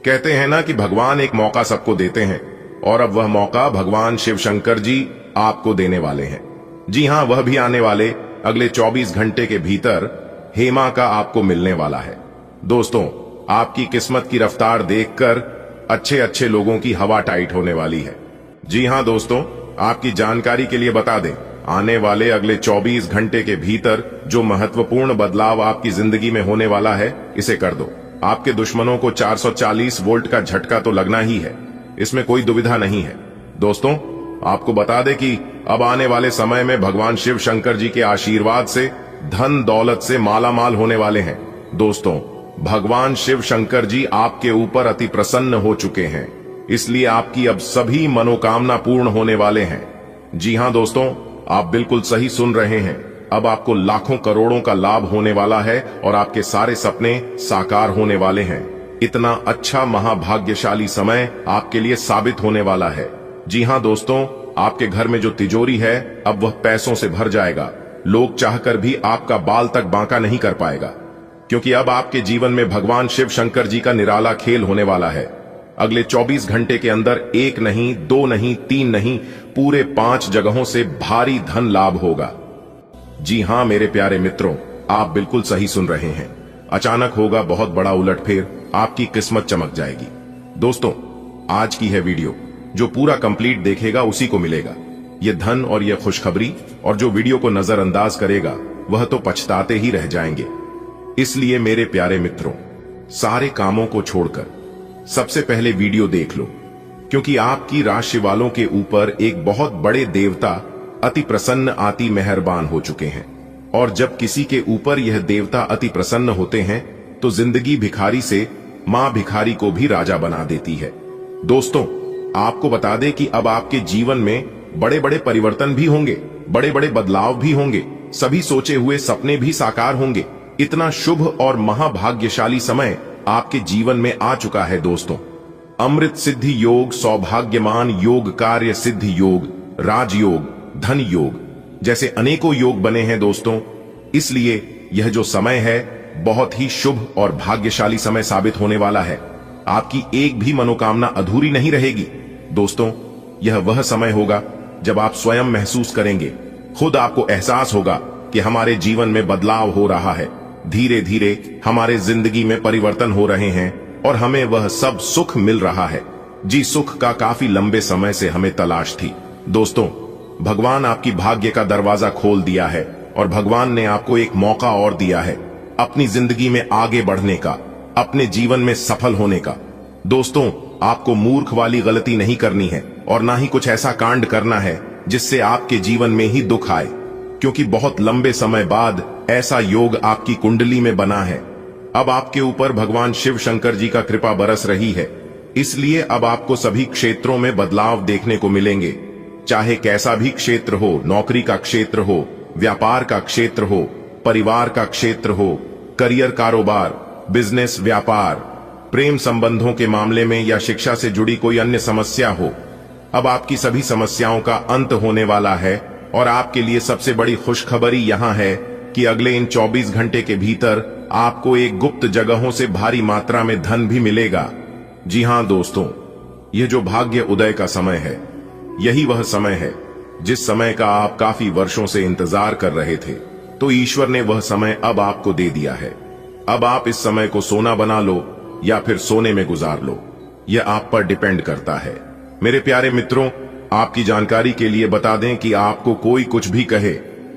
Speaker 1: कहते हैं ना कि भगवान एक मौका सबको देते हैं, और अब वह मौका भगवान शिव शंकर जी आपको देने वाले हैं। जी हां, वह भी आने वाले अगले 24 घंटे के भीतर हेमा का आपको मिलने वाला है। दोस्तों, आपकी किस्मत की रफ्तार देखकर अच्छे अच्छे लोगों की हवा टाइट होने वाली है। जी हां दोस्तों, आपकी जानकारी के लिए बता दें, आने वाले अगले 24 घंटे के भीतर जो महत्वपूर्ण बदलाव आपकी जिंदगी में होने वाला है, इसे कर दो। आपके दुश्मनों को 440 वोल्ट का झटका तो लगना ही है, इसमें कोई दुविधा नहीं है। दोस्तों, आपको बता दें कि अब आने वाले समय में भगवान शिव शंकर जी के आशीर्वाद से धन दौलत से मालामाल होने वाले हैं। दोस्तों, भगवान शिव शंकर जी आपके ऊपर अति प्रसन्न हो चुके हैं, इसलिए आपकी अब सभी मनोकामना पूर्ण होने वाले हैं। जी हां दोस्तों, आप बिल्कुल सही सुन रहे हैं। अब आपको लाखों करोड़ों का लाभ होने वाला है और आपके सारे सपने साकार होने वाले हैं। इतना अच्छा महाभाग्यशाली समय आपके लिए साबित होने वाला है। जी हां दोस्तों, आपके घर में जो तिजोरी है अब वह पैसों से भर जाएगा। लोग चाहकर भी आपका बाल तक बांका नहीं कर पाएगा, क्योंकि अब आपके जीवन में भगवान शिव शंकर जी का निराला खेल होने वाला है। अगले 24 घंटे के अंदर 1 नहीं, 2 नहीं, 3 नहीं, पूरे 5 जगहों से भारी धन लाभ होगा। जी हां मेरे प्यारे मित्रों, आप बिल्कुल सही सुन रहे हैं। अचानक होगा बहुत बड़ा उलटफेर, आपकी किस्मत चमक जाएगी। दोस्तों, आज की है वीडियो, जो पूरा कंप्लीट देखेगा उसी को मिलेगा ये धन और ये खुशखबरी, और जो वीडियो को नजरअंदाज करेगा वह तो पछताते ही रह जाएंगे। इसलिए मेरे प्यारे मित्रों, सारे कामों को छोड़कर सबसे पहले वीडियो देख लो, क्योंकि आपकी राशि वालों के ऊपर एक बहुत बड़े देवता अति प्रसन्न, अति मेहरबान हो चुके हैं। और जब किसी के ऊपर यह देवता अति प्रसन्न होते हैं तो जिंदगी भिखारी से मां भिखारी को भी राजा बना देती है। दोस्तों, आपको बता दें कि अब आपके जीवन में बड़े बड़े परिवर्तन भी होंगे, बड़े बड़े बदलाव भी होंगे, सभी सोचे हुए सपने भी साकार होंगे। इतना शुभ और महाभाग्यशाली समय आपके जीवन में आ चुका है। दोस्तों, अमृत सिद्धि योग, सौभाग्यमान योग, कार्य सिद्धि योग, राजयोग, धन योग जैसे अनेकों योग बने हैं। दोस्तों, इसलिए यह जो समय है बहुत ही शुभ और भाग्यशाली समय साबित होने वाला है। आपकी एक भी मनोकामना अधूरी नहीं रहेगी। दोस्तों, यह वह समय होगा जब आप स्वयं महसूस करेंगे, खुद आपको एहसास होगा कि हमारे जीवन में बदलाव हो रहा है। धीरे धीरे हमारे जिंदगी में परिवर्तन हो रहे हैं और हमें वह सब सुख मिल रहा है। जी, सुख का काफी लंबे समय से हमें तलाश थी। दोस्तों, भगवान आपकी भाग्य का दरवाजा खोल दिया है और भगवान ने आपको एक मौका और दिया है अपनी जिंदगी में आगे बढ़ने का, अपने जीवन में सफल होने का। दोस्तों, आपको मूर्ख वाली गलती नहीं करनी है और ना ही कुछ ऐसा कांड करना है जिससे आपके जीवन में ही दुख आए, क्योंकि बहुत लंबे समय बाद ऐसा योग आपकी कुंडली में बना है। अब आपके ऊपर भगवान शिव शंकर जी का कृपा बरस रही है, इसलिए अब आपको सभी क्षेत्रों में बदलाव देखने को मिलेंगे। चाहे कैसा भी क्षेत्र हो, नौकरी का क्षेत्र हो, व्यापार का क्षेत्र हो, परिवार का क्षेत्र हो, करियर, कारोबार, बिजनेस, व्यापार, प्रेम संबंधों के मामले में या शिक्षा से जुड़ी कोई अन्य समस्या हो, अब आपकी सभी समस्याओं का अंत होने वाला है। और आपके लिए सबसे बड़ी खुशखबरी यहां है कि अगले इन 24 घंटे के भीतर आपको एक गुप्त जगहों से भारी मात्रा में धन भी मिलेगा। जी हां दोस्तों, यह जो भाग्य उदय का समय है, यही वह समय है जिस समय का आप काफी वर्षों से इंतजार कर रहे थे, तो ईश्वर ने वह समय अब आपको दे दिया है। अब आप इस समय को सोना बना लो या फिर सोने में गुजार लो, यह आप पर डिपेंड करता है। मेरे प्यारे मित्रों, आपकी जानकारी के लिए बता दें कि आपको कोई कुछ भी कहे,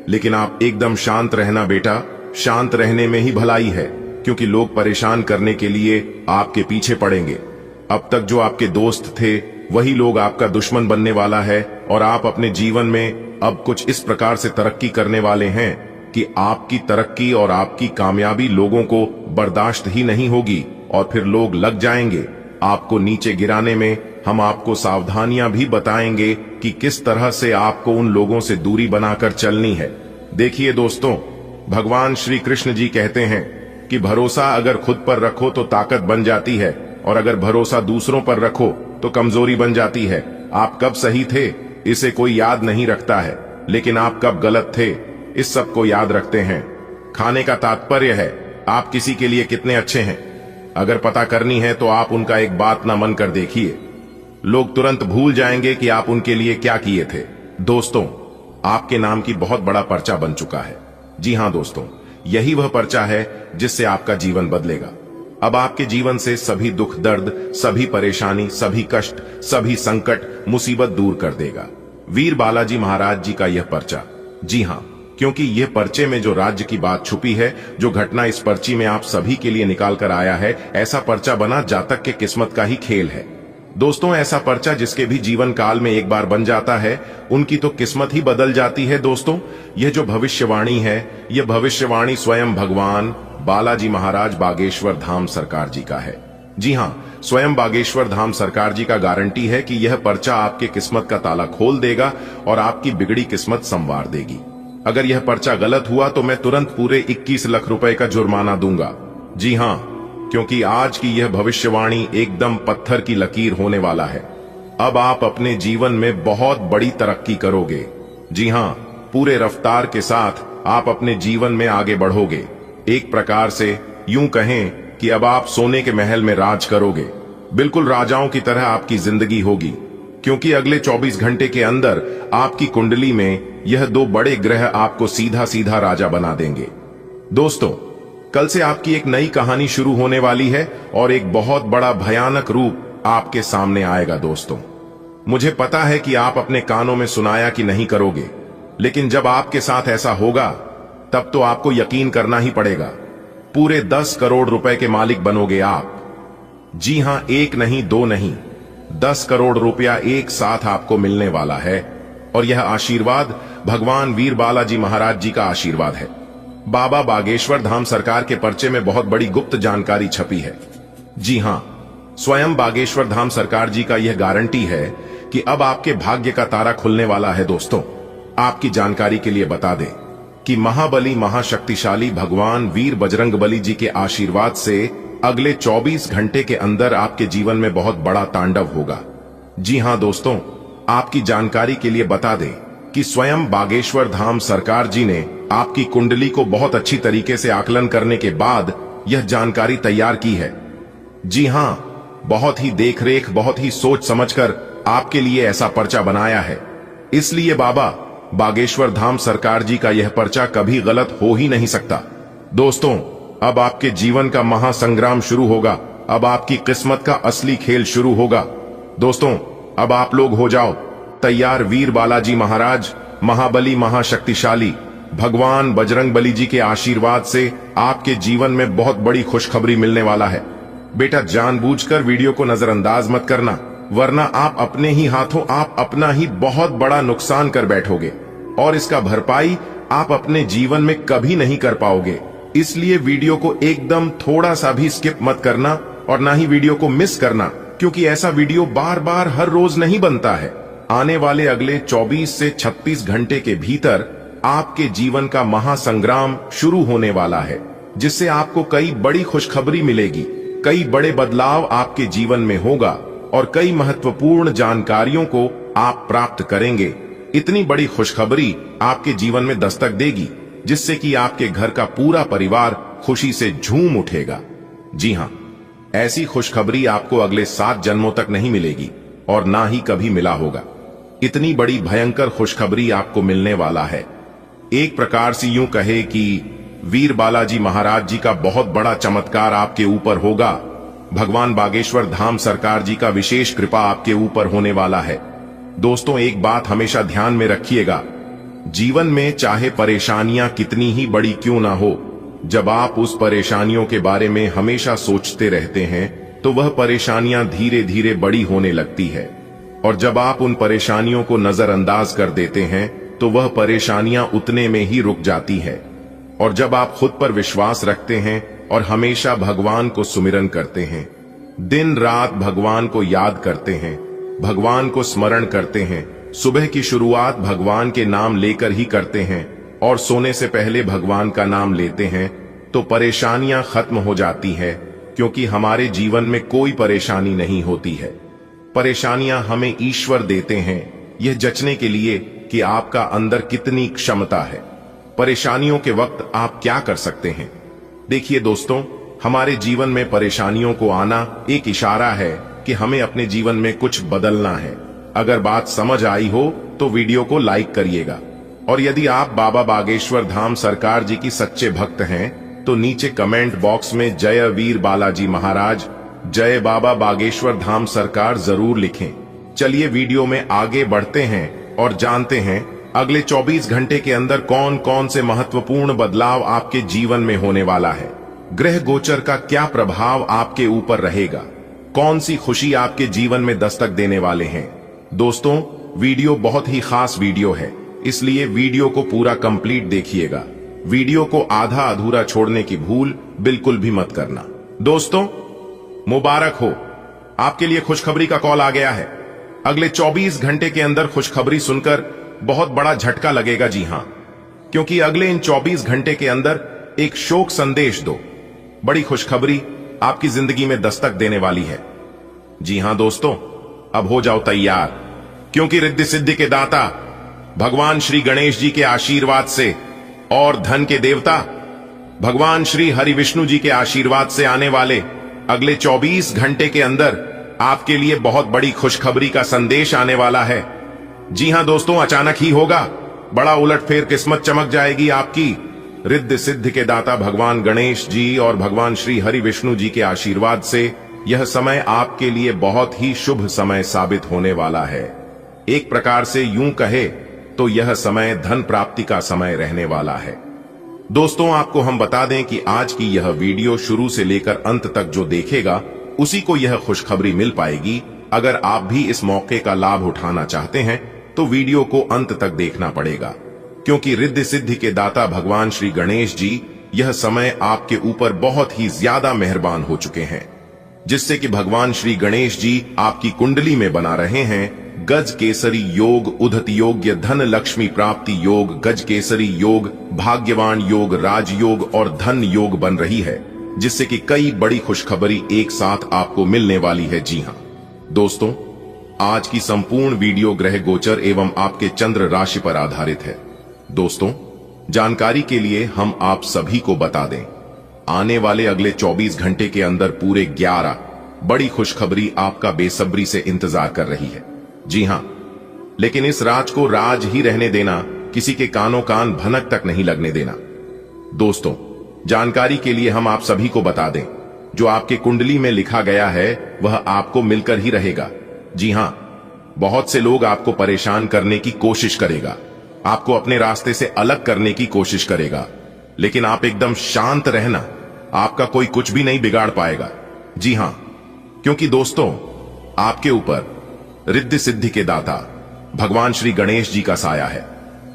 Speaker 1: लेकिन आप एकदम शांत रहना बेटा। शांत रहने में ही भलाई है, क्योंकि लोग परेशान करने के लिए आपके पीछे पड़ेंगे। अब तक जो आपके दोस्त थे वही लोग आपका दुश्मन बनने वाला है, और आप अपने जीवन में अब कुछ इस प्रकार से तरक्की करने वाले हैं कि आपकी तरक्की और आपकी कामयाबी लोगों को बर्दाश्त ही नहीं होगी, और फिर लोग लग जाएंगे आपको नीचे गिराने में। हम आपको सावधानियां भी बताएंगे कि किस तरह से आपको उन लोगों से दूरी बनाकर चलनी है। देखिए दोस्तों, भगवान श्री कृष्ण जी कहते हैं कि भरोसा अगर खुद पर रखो तो ताकत बन जाती है, और अगर भरोसा दूसरों पर रखो तो कमजोरी बन जाती है। आप कब सही थे इसे कोई याद नहीं रखता है, लेकिन आप कब गलत थे इस सब को याद रखते हैं। खाने का तात्पर्य है आप किसी के लिए कितने अच्छे हैं। अगर पता करनी है तो आप उनका एक बात ना मन कर देखिए, लोग तुरंत भूल जाएंगे कि आप उनके लिए क्या किए थे। दोस्तों, आपके नाम की बहुत बड़ा पर्चा बन चुका है। जी हां दोस्तों, यही वह पर्चा है जिससे आपका जीवन बदलेगा। अब आपके जीवन से सभी दुख दर्द, सभी परेशानी, सभी कष्ट, सभी संकट, मुसीबत दूर कर देगा वीर बालाजी महाराज जी का यह पर्चा। जी हां, क्योंकि यह पर्चे में जो राज्य की बात छुपी है, जो घटना इस पर्ची में आप सभी के लिए निकाल कर आया है, ऐसा पर्चा बना जातक के किस्मत का ही खेल है। दोस्तों, ऐसा पर्चा जिसके भी जीवन काल में एक बार बन जाता है, उनकी तो किस्मत ही बदल जाती है। दोस्तों, यह जो भविष्यवाणी है, यह भविष्यवाणी स्वयं भगवान बालाजी महाराज बागेश्वर धाम सरकार जी का है। जी हां, स्वयं बागेश्वर धाम सरकार जी का गारंटी है कि यह पर्चा आपके किस्मत का ताला खोल देगा और आपकी बिगड़ी किस्मत संवार देगी। अगर यह पर्चा गलत हुआ तो मैं तुरंत पूरे 21 लाख रुपए का जुर्माना दूंगा। जी हां, क्योंकि आज की यह भविष्यवाणी एकदम पत्थर की लकीर होने वाला है। अब आप अपने जीवन में बहुत बड़ी तरक्की करोगे। जी हां, पूरे रफ्तार के साथ आप अपने जीवन में आगे बढ़ोगे। एक प्रकार से यूं कहें कि अब आप सोने के महल में राज करोगे। बिल्कुल राजाओं की तरह आपकी जिंदगी होगी, क्योंकि अगले 24 घंटे के अंदर आपकी कुंडली में यह 2 बड़े ग्रह आपको सीधा सीधा राजा बना देंगे। दोस्तों, कल से आपकी एक नई कहानी शुरू होने वाली है और एक बहुत बड़ा भयानक रूप आपके सामने आएगा। दोस्तों, मुझे पता है कि आप अपने कानों में सुनाया कि नहीं करोगे, लेकिन जब आपके साथ ऐसा होगा तब तो आपको यकीन करना ही पड़ेगा। पूरे 10 करोड़ रुपए के मालिक बनोगे आप। जी हां, 1 नहीं 2 नहीं, 10 करोड़ रुपया एक साथ आपको मिलने वाला है। और यह आशीर्वाद भगवान वीर बालाजी महाराज जी का आशीर्वाद है। बाबा बागेश्वर धाम सरकार के पर्चे में बहुत बड़ी गुप्त जानकारी छपी है। जी हां, स्वयं बागेश्वर धाम सरकार जी का यह गारंटी है कि अब आपके भाग्य का तारा खुलने वाला है। दोस्तों, आपकी जानकारी के लिए बता दें कि महाबली महाशक्तिशाली भगवान वीर बजरंगबली जी के आशीर्वाद से अगले 24 घंटे के अंदर आपके जीवन में बहुत बड़ा तांडव होगा। जी हां दोस्तों, आपकी जानकारी के लिए बता दें कि स्वयं बागेश्वर धाम सरकार जी ने आपकी कुंडली को बहुत अच्छी तरीके से आकलन करने के बाद यह जानकारी तैयार की है। जी हां, बहुत ही देखरेख, बहुत ही सोच समझकर आपके लिए ऐसा पर्चा बनाया है। इसलिए बाबा बागेश्वर धाम सरकार जी का यह पर्चा कभी गलत हो ही नहीं सकता। दोस्तों, अब आपके जीवन का महासंग्राम शुरू होगा। अब आपकी किस्मत का असली खेल शुरू होगा। दोस्तों, अब आप लोग हो जाओ तैयार। वीर बालाजी महाराज, महाबली महाशक्तिशाली भगवान बजरंगबली जी के आशीर्वाद से आपके जीवन में बहुत बड़ी खुशखबरी मिलने वाला है। बेटा, जानबूझकर वीडियो को नजरअंदाज मत करना, वरना आप अपने ही हाथों आप अपना ही बहुत बड़ा नुकसान कर बैठोगे और इसका भरपाई आप अपने जीवन में कभी नहीं कर पाओगे। इसलिए वीडियो को एकदम थोड़ा सा भी स्किप मत करना और ना ही वीडियो को मिस करना, क्योंकि ऐसा वीडियो बार बार हर रोज नहीं बनता है। आने वाले अगले 24 से 36 घंटे के भीतर आपके जीवन का महासंग्राम शुरू होने वाला है, जिससे आपको कई बड़ी खुशखबरी मिलेगी, कई बड़े बदलाव आपके जीवन में होगा और कई महत्वपूर्ण जानकारियों को आप प्राप्त करेंगे। इतनी बड़ी खुशखबरी आपके जीवन में दस्तक देगी जिससे कि आपके घर का पूरा परिवार खुशी से झूम उठेगा। जी हां, ऐसी खुशखबरी आपको अगले 7 जन्मों तक नहीं मिलेगी और ना ही कभी मिला होगा। इतनी बड़ी भयंकर खुशखबरी आपको मिलने वाला है। एक प्रकार से यूं कहे कि वीर बालाजी महाराज जी का बहुत बड़ा चमत्कार आपके ऊपर होगा। भगवान बागेश्वर धाम सरकार जी का विशेष कृपा आपके ऊपर होने वाला है। दोस्तों, एक बात हमेशा ध्यान में रखिएगा, जीवन में चाहे परेशानियां कितनी ही बड़ी क्यों ना हो, जब आप उस परेशानियों के बारे में हमेशा सोचते रहते हैं तो वह परेशानियां धीरे धीरे बड़ी होने लगती है, और जब आप उन परेशानियों को नजरअंदाज कर देते हैं तो वह परेशानियां उतने में ही रुक जाती है। और जब आप खुद पर विश्वास रखते हैं और हमेशा भगवान को सुमिरन करते हैं, दिन रात भगवान को याद करते हैं, भगवान को स्मरण करते हैं, सुबह की शुरुआत भगवान के नाम लेकर ही करते हैं और सोने से पहले भगवान का नाम लेते हैं, तो परेशानियां खत्म हो जाती है। क्योंकि हमारे जीवन में कोई परेशानी नहीं होती है। परेशानियां हमें ईश्वर देते हैं यह जचने के लिए कि आपका अंदर कितनी क्षमता है। परेशानियों के वक्त आप क्या कर सकते हैं? देखिए दोस्तों, हमारे जीवन में परेशानियों को आना एक इशारा है कि हमें अपने जीवन में कुछ बदलना है। अगर बात समझ आई हो तो वीडियो को लाइक करिएगा, और यदि आप बाबा बागेश्वर धाम सरकार जी की सच्चे भक्त हैं तो नीचे कमेंट बॉक्स में जय वीर बालाजी महाराज, जय बाबा बागेश्वर धाम सरकार जरूर लिखें। चलिए वीडियो में आगे बढ़ते हैं और जानते हैं अगले 24 घंटे के अंदर कौन कौन से महत्वपूर्ण बदलाव आपके जीवन में होने वाला है। ग्रह गोचर का क्या प्रभाव आपके ऊपर रहेगा, कौन सी खुशी आपके जीवन में दस्तक देने वाले हैं। दोस्तों, वीडियो बहुत ही खास वीडियो है, इसलिए वीडियो को पूरा कंप्लीट देखिएगा। वीडियो को आधा अधूरा छोड़ने की भूल बिल्कुल भी मत करना। दोस्तों, मुबारक हो, आपके लिए खुशखबरी का कॉल आ गया है। अगले 24 घंटे के अंदर खुशखबरी सुनकर बहुत बड़ा झटका लगेगा। जी हां, क्योंकि अगले इन 24 घंटे के अंदर एक शोक संदेश दो बड़ी खुशखबरी आपकी जिंदगी में दस्तक देने वाली है। जी हां दोस्तों, अब हो जाओ तैयार, क्योंकि रिद्धि सिद्धि के दाता भगवान श्री गणेश जी के आशीर्वाद से और धन के देवता भगवान श्री हरि विष्णु जी के आशीर्वाद से आने वाले अगले 24 घंटे के अंदर आपके लिए बहुत बड़ी खुशखबरी का संदेश आने वाला है। जी हां दोस्तों, अचानक ही होगा, बड़ा उलटफेर किस्मत चमक जाएगी आपकी। रिद्धि सिद्धि के दाता भगवान गणेश जी और भगवान श्री हरि विष्णु जी के आशीर्वाद से यह समय आपके लिए बहुत ही शुभ समय साबित होने वाला है। एक प्रकार से यूं कहे तो यह समय धन प्राप्ति का समय रहने वाला है। दोस्तों, आपको हम बता दें कि आज की यह वीडियो शुरू से लेकर अंत तक जो देखेगा उसी को यह खुशखबरी मिल पाएगी। अगर आप भी इस मौके का लाभ उठाना चाहते हैं तो वीडियो को अंत तक देखना पड़ेगा, क्योंकि रिद्धि सिद्धि के दाता भगवान श्री गणेश जी यह समय आपके ऊपर बहुत ही ज्यादा मेहरबान हो चुके हैं, जिससे कि भगवान श्री गणेश जी आपकी कुंडली में बना रहे हैं गज केसरी योग, उद्धत योग्य धन लक्ष्मी प्राप्ति योग, गज केसरी योग, भाग्यवान योग, राजयोग और धन योग बन रही है, जिससे कि कई बड़ी खुशखबरी एक साथ आपको मिलने वाली है। जी हां दोस्तों, आज की संपूर्ण वीडियो ग्रह गोचर एवं आपके चंद्र राशि पर आधारित है। दोस्तों, जानकारी के लिए हम आप सभी को बता दें, आने वाले अगले 24 घंटे के अंदर पूरे 11 बड़ी खुशखबरी आपका बेसब्री से इंतजार कर रही है। जी हां, लेकिन इस राज को राज ही रहने देना, किसी के कानों कान भनक तक नहीं लगने देना। दोस्तों, जानकारी के लिए हम आप सभी को बता दें, जो आपके कुंडली में लिखा गया है वह आपको मिलकर ही रहेगा। जी हां, बहुत से लोग आपको परेशान करने की कोशिश करेगा, आपको अपने रास्ते से अलग करने की कोशिश करेगा, लेकिन आप एकदम शांत रहना, आपका कोई कुछ भी नहीं बिगाड़ पाएगा। जी हां, क्योंकि दोस्तों, आपके ऊपर रिद्धि सिद्धि के दाता भगवान श्री गणेश जी का साया है,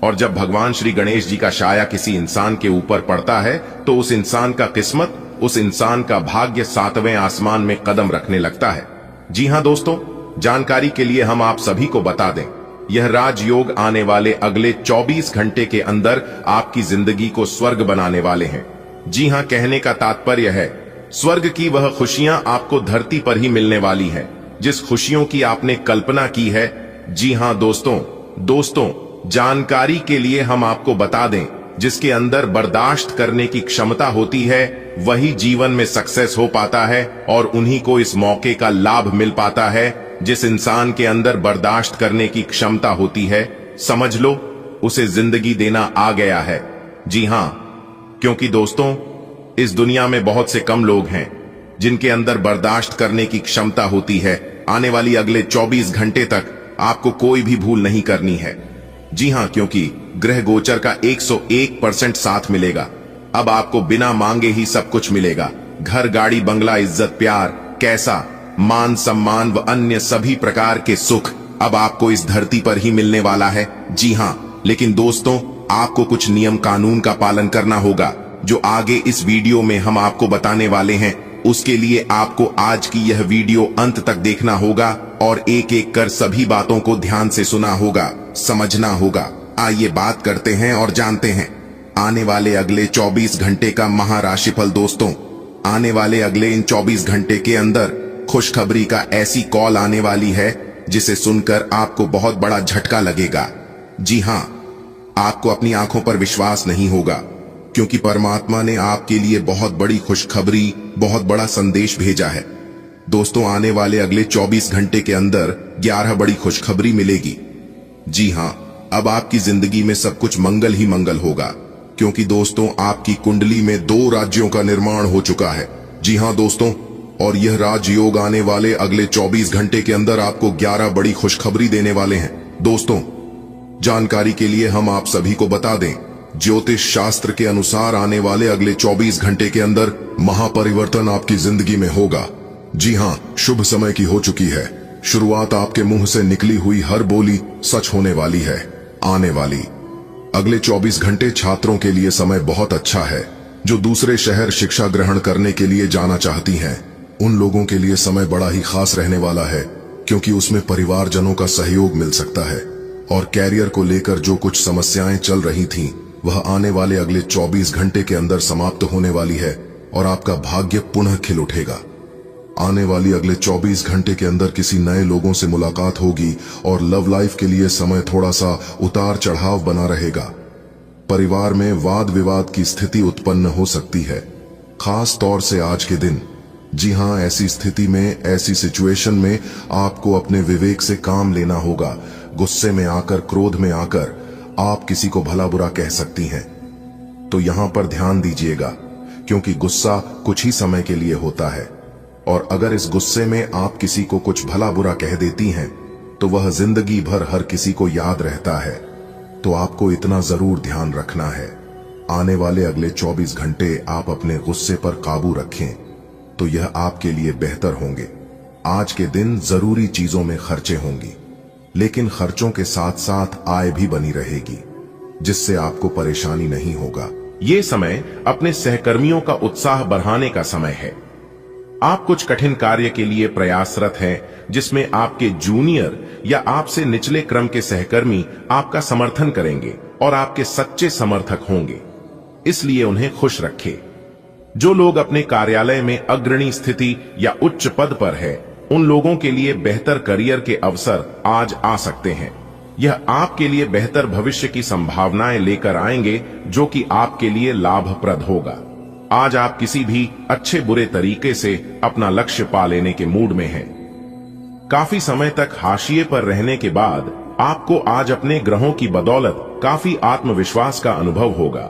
Speaker 1: और जब भगवान श्री गणेश जी का साया किसी इंसान के ऊपर पड़ता है तो उस इंसान का किस्मत, उस इंसान का भाग्य 7वें आसमान में कदम रखने लगता है। जी हां दोस्तों, जानकारी के लिए हम आप सभी को बता दें, यह राजयोग आने वाले अगले 24 घंटे के अंदर आपकी जिंदगी को स्वर्ग बनाने वाले हैं। जी हां, कहने का तात्पर्य है स्वर्ग की वह खुशियां आपको धरती पर ही मिलने वाली है, जिस खुशियों की आपने कल्पना की है। जी हां दोस्तों, जानकारी के लिए हम आपको बता दें, जिसके अंदर बर्दाश्त करने की क्षमता होती है वही जीवन में सक्सेस हो पाता है और उन्हीं को इस मौके का लाभ मिल पाता है। जिस इंसान के अंदर बर्दाश्त करने की क्षमता होती है, समझ लो उसे जिंदगी देना आ गया है। जी हां, क्योंकि दोस्तों, इस दुनिया में बहुत से कम लोग हैं जिनके अंदर बर्दाश्त करने की क्षमता होती है। आने वाली अगले 24 घंटे तक आपको कोई भी भूल नहीं करनी है। जी हां, क्योंकि ग्रह गोचर का 101% साथ मिलेगा। अब आपको बिना मांगे ही सब कुछ मिलेगा। घर, गाड़ी, बंगला, इज्जत, प्यार, कैसा, मान सम्मान व अन्य सभी प्रकार के सुख अब आपको इस धरती पर ही मिलने वाला है। जी हां, लेकिन दोस्तों, आपको कुछ नियम कानून का पालन करना होगा जो आगे इस वीडियो में हम आपको बताने वाले हैं। उसके लिए आपको आज की यह वीडियो अंत तक देखना होगा और एक एक कर सभी बातों को ध्यान से सुना होगा, समझना होगा। आइए बात करते हैं और जानते हैं आने वाले अगले 24 घंटे का महाराशिफल। दोस्तों, आने वाले अगले इन 24 घंटे के अंदर खुशखबरी का ऐसी कॉल आने वाली है जिसे सुनकर आपको बहुत बड़ा झटका लगेगा। जी हां, आपको अपनी आंखों पर विश्वास नहीं होगा, क्योंकि परमात्मा ने आपके लिए बहुत बड़ी खुशखबरी, बहुत बड़ा संदेश भेजा है। दोस्तों, आने वाले अगले 24 घंटे के अंदर 11 बड़ी खुशखबरी मिलेगी। जी हां, अब आपकी जिंदगी में सब कुछ मंगल ही मंगल होगा, क्योंकि दोस्तों, आपकी कुंडली में 2 राज्यों का निर्माण हो चुका है। जी हां दोस्तों, और यह राजयोग आने वाले अगले 24 घंटे के अंदर आपको 11 बड़ी खुशखबरी देने वाले हैं। दोस्तों, जानकारी के लिए हम आप सभी को बता दें, ज्योतिष शास्त्र के अनुसार आने वाले अगले 24 घंटे के अंदर महापरिवर्तन आपकी जिंदगी में होगा। जी हां, शुभ समय की हो चुकी है। शुरुआत आपके मुंह से निकली हुई हर बोली सच होने वाली है। आने वाली अगले 24 घंटे छात्रों के लिए समय बहुत अच्छा है। जो दूसरे शहर शिक्षा ग्रहण करने के लिए जाना चाहती हैं, उन लोगों के लिए समय बड़ा ही खास रहने वाला है, क्योंकि उसमें परिवारजनों का सहयोग मिल सकता है। और कैरियर को लेकर जो कुछ समस्याएं चल रही थीं, वह आने वाले अगले 24 घंटे के अंदर समाप्त होने वाली है और आपका भाग्य पुनः खिल उठेगा। आने वाली अगले 24 घंटे के अंदर किसी नए लोगों से मुलाकात होगी और लव लाइफ के लिए समय थोड़ा सा उतार चढ़ाव बना रहेगा। परिवार में वाद विवाद की स्थिति उत्पन्न हो सकती है, खास तौर से आज के दिन। जी हां, ऐसी स्थिति में, ऐसी सिचुएशन में आपको अपने विवेक से काम लेना होगा। गुस्से में आकर, क्रोध में आकर आप किसी को भला बुरा कह सकती हैं, तो यहां पर ध्यान दीजिएगा, क्योंकि गुस्सा कुछ ही समय के लिए होता है, और अगर इस गुस्से में आप किसी को कुछ भला बुरा कह देती हैं, तो वह जिंदगी भर हर किसी को याद रहता है। तो आपको इतना जरूर ध्यान रखना है, आने वाले अगले 24 घंटे आप अपने गुस्से पर काबू रखें, तो यह आपके लिए बेहतर होंगे। आज के दिन जरूरी चीजों में खर्चे होंगी, लेकिन खर्चों के साथ साथ आय भी बनी रहेगी, जिससे आपको परेशानी नहीं होगा।
Speaker 2: ये समय अपने सहकर्मियों का उत्साह बढ़ाने का समय है। आप कुछ कठिन कार्य के लिए प्रयासरत हैं, जिसमें आपके जूनियर या आपसे निचले क्रम के सहकर्मी आपका समर्थन करेंगे और आपके सच्चे समर्थक होंगे, इसलिए उन्हें खुश रखें। जो लोग अपने कार्यालय में अग्रणी स्थिति या उच्च पद पर है, उन लोगों के लिए बेहतर करियर के अवसर आज आ सकते हैं। यह आपके लिए बेहतर भविष्य की संभावनाएं लेकर आएंगे, जो कि आपके लिए लाभप्रद होगा। आज आप किसी भी अच्छे बुरे तरीके से अपना लक्ष्य पा लेने के मूड में हैं। काफी समय तक हाशिए पर रहने के बाद आपको आज अपने ग्रहों की बदौलत काफी आत्मविश्वास का अनुभव होगा।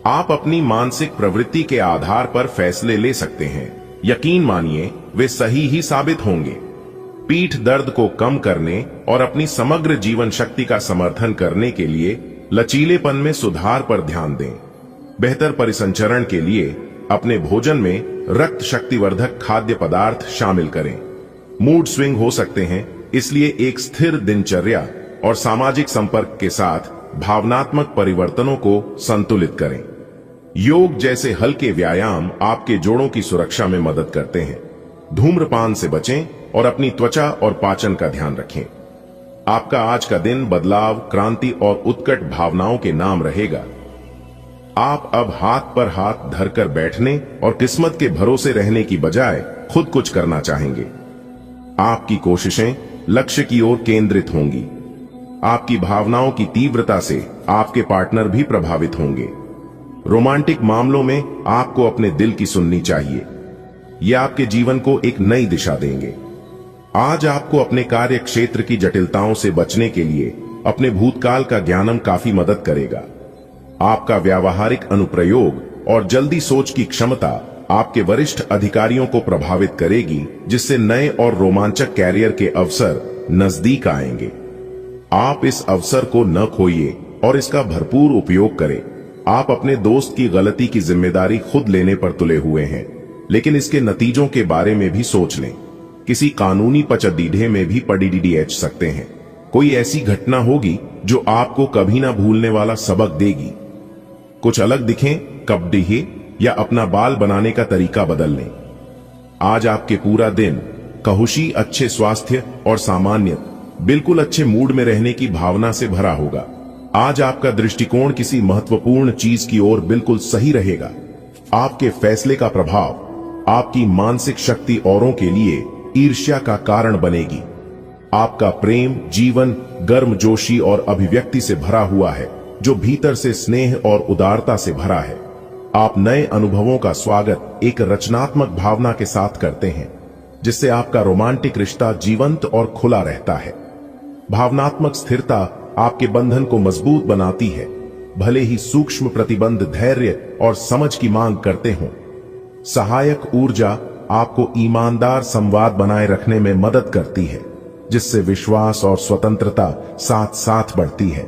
Speaker 2: आप अपनी मानसिक प्रवृत्ति के आधार पर फैसले ले सकते हैं। यकीन मानिए, वे सही ही साबित होंगे। पीठ दर्द को कम करने और अपनी समग्र जीवन शक्ति का समर्थन करने के लिए लचीलेपन में सुधार पर ध्यान दें। बेहतर परिसंचरण के लिए अपने भोजन में रक्त शक्तिवर्धक खाद्य पदार्थ शामिल करें। मूड स्विंग हो सकते हैं, इसलिए एक स्थिर दिनचर्या और सामाजिक संपर्क के साथ भावनात्मक परिवर्तनों को संतुलित करें। योग जैसे हल्के व्यायाम आपके जोड़ों की सुरक्षा में मदद करते हैं। धूम्रपान से बचें और अपनी त्वचा और पाचन का ध्यान रखें। आपका आज का दिन बदलाव, क्रांति और उत्कट भावनाओं के नाम रहेगा। आप अब हाथ पर हाथ धरकर बैठने और किस्मत के भरोसे रहने की बजाय खुद कुछ करना चाहेंगे। आपकी कोशिशें लक्ष्य की ओर केंद्रित होंगी। आपकी भावनाओं की तीव्रता से आपके पार्टनर भी प्रभावित होंगे। रोमांटिक मामलों में आपको अपने दिल की सुननी चाहिए। ये आपके जीवन को एक नई दिशा देंगे। आज आपको अपने कार्य क्षेत्र की जटिलताओं से बचने के लिए अपने भूतकाल का ज्ञानम काफी मदद करेगा। आपका व्यावहारिक अनुप्रयोग और जल्दी सोच की क्षमता आपके वरिष्ठ अधिकारियों को प्रभावित करेगी, जिससे नए और रोमांचक कैरियर के अवसर नजदीक आएंगे। आप इस अवसर को न खोइए और इसका भरपूर उपयोग करें। आप अपने दोस्त की गलती की जिम्मेदारी खुद लेने पर तुले हुए हैं, लेकिन इसके नतीजों के बारे में भी सोच लें। किसी कानूनी पचडीढे में भी पड़ीडीएच सकते हैं। कोई ऐसी घटना होगी जो आपको कभी ना भूलने वाला सबक देगी। कुछ अलग दिखें, कपडीहे या अपना बाल बनाने का तरीका बदल लें। आज आपके पूरा दिन कहुशी, अच्छे स्वास्थ्य और सामान्य बिल्कुल अच्छे मूड में रहने की भावना से भरा होगा। आज आपका दृष्टिकोण किसी महत्वपूर्ण चीज की ओर बिल्कुल सही रहेगा। आपके फैसले का प्रभाव आपकी मानसिक शक्ति औरों के लिए ईर्ष्या का कारण बनेगी। आपका प्रेम जीवन गर्मजोशी और अभिव्यक्ति से भरा हुआ है, जो भीतर से स्नेह और उदारता से भरा है। आप नए अनुभवों का स्वागत एक रचनात्मक भावना के साथ करते हैं, जिससे आपका रोमांटिक रिश्ता जीवंत और खुला रहता है। भावनात्मक स्थिरता आपके बंधन को मजबूत बनाती है, भले ही सूक्ष्म प्रतिबंध धैर्य और समझ की मांग करते हों। सहायक ऊर्जा आपको ईमानदार संवाद बनाए रखने में मदद करती है, जिससे विश्वास और स्वतंत्रता साथ साथ बढ़ती है।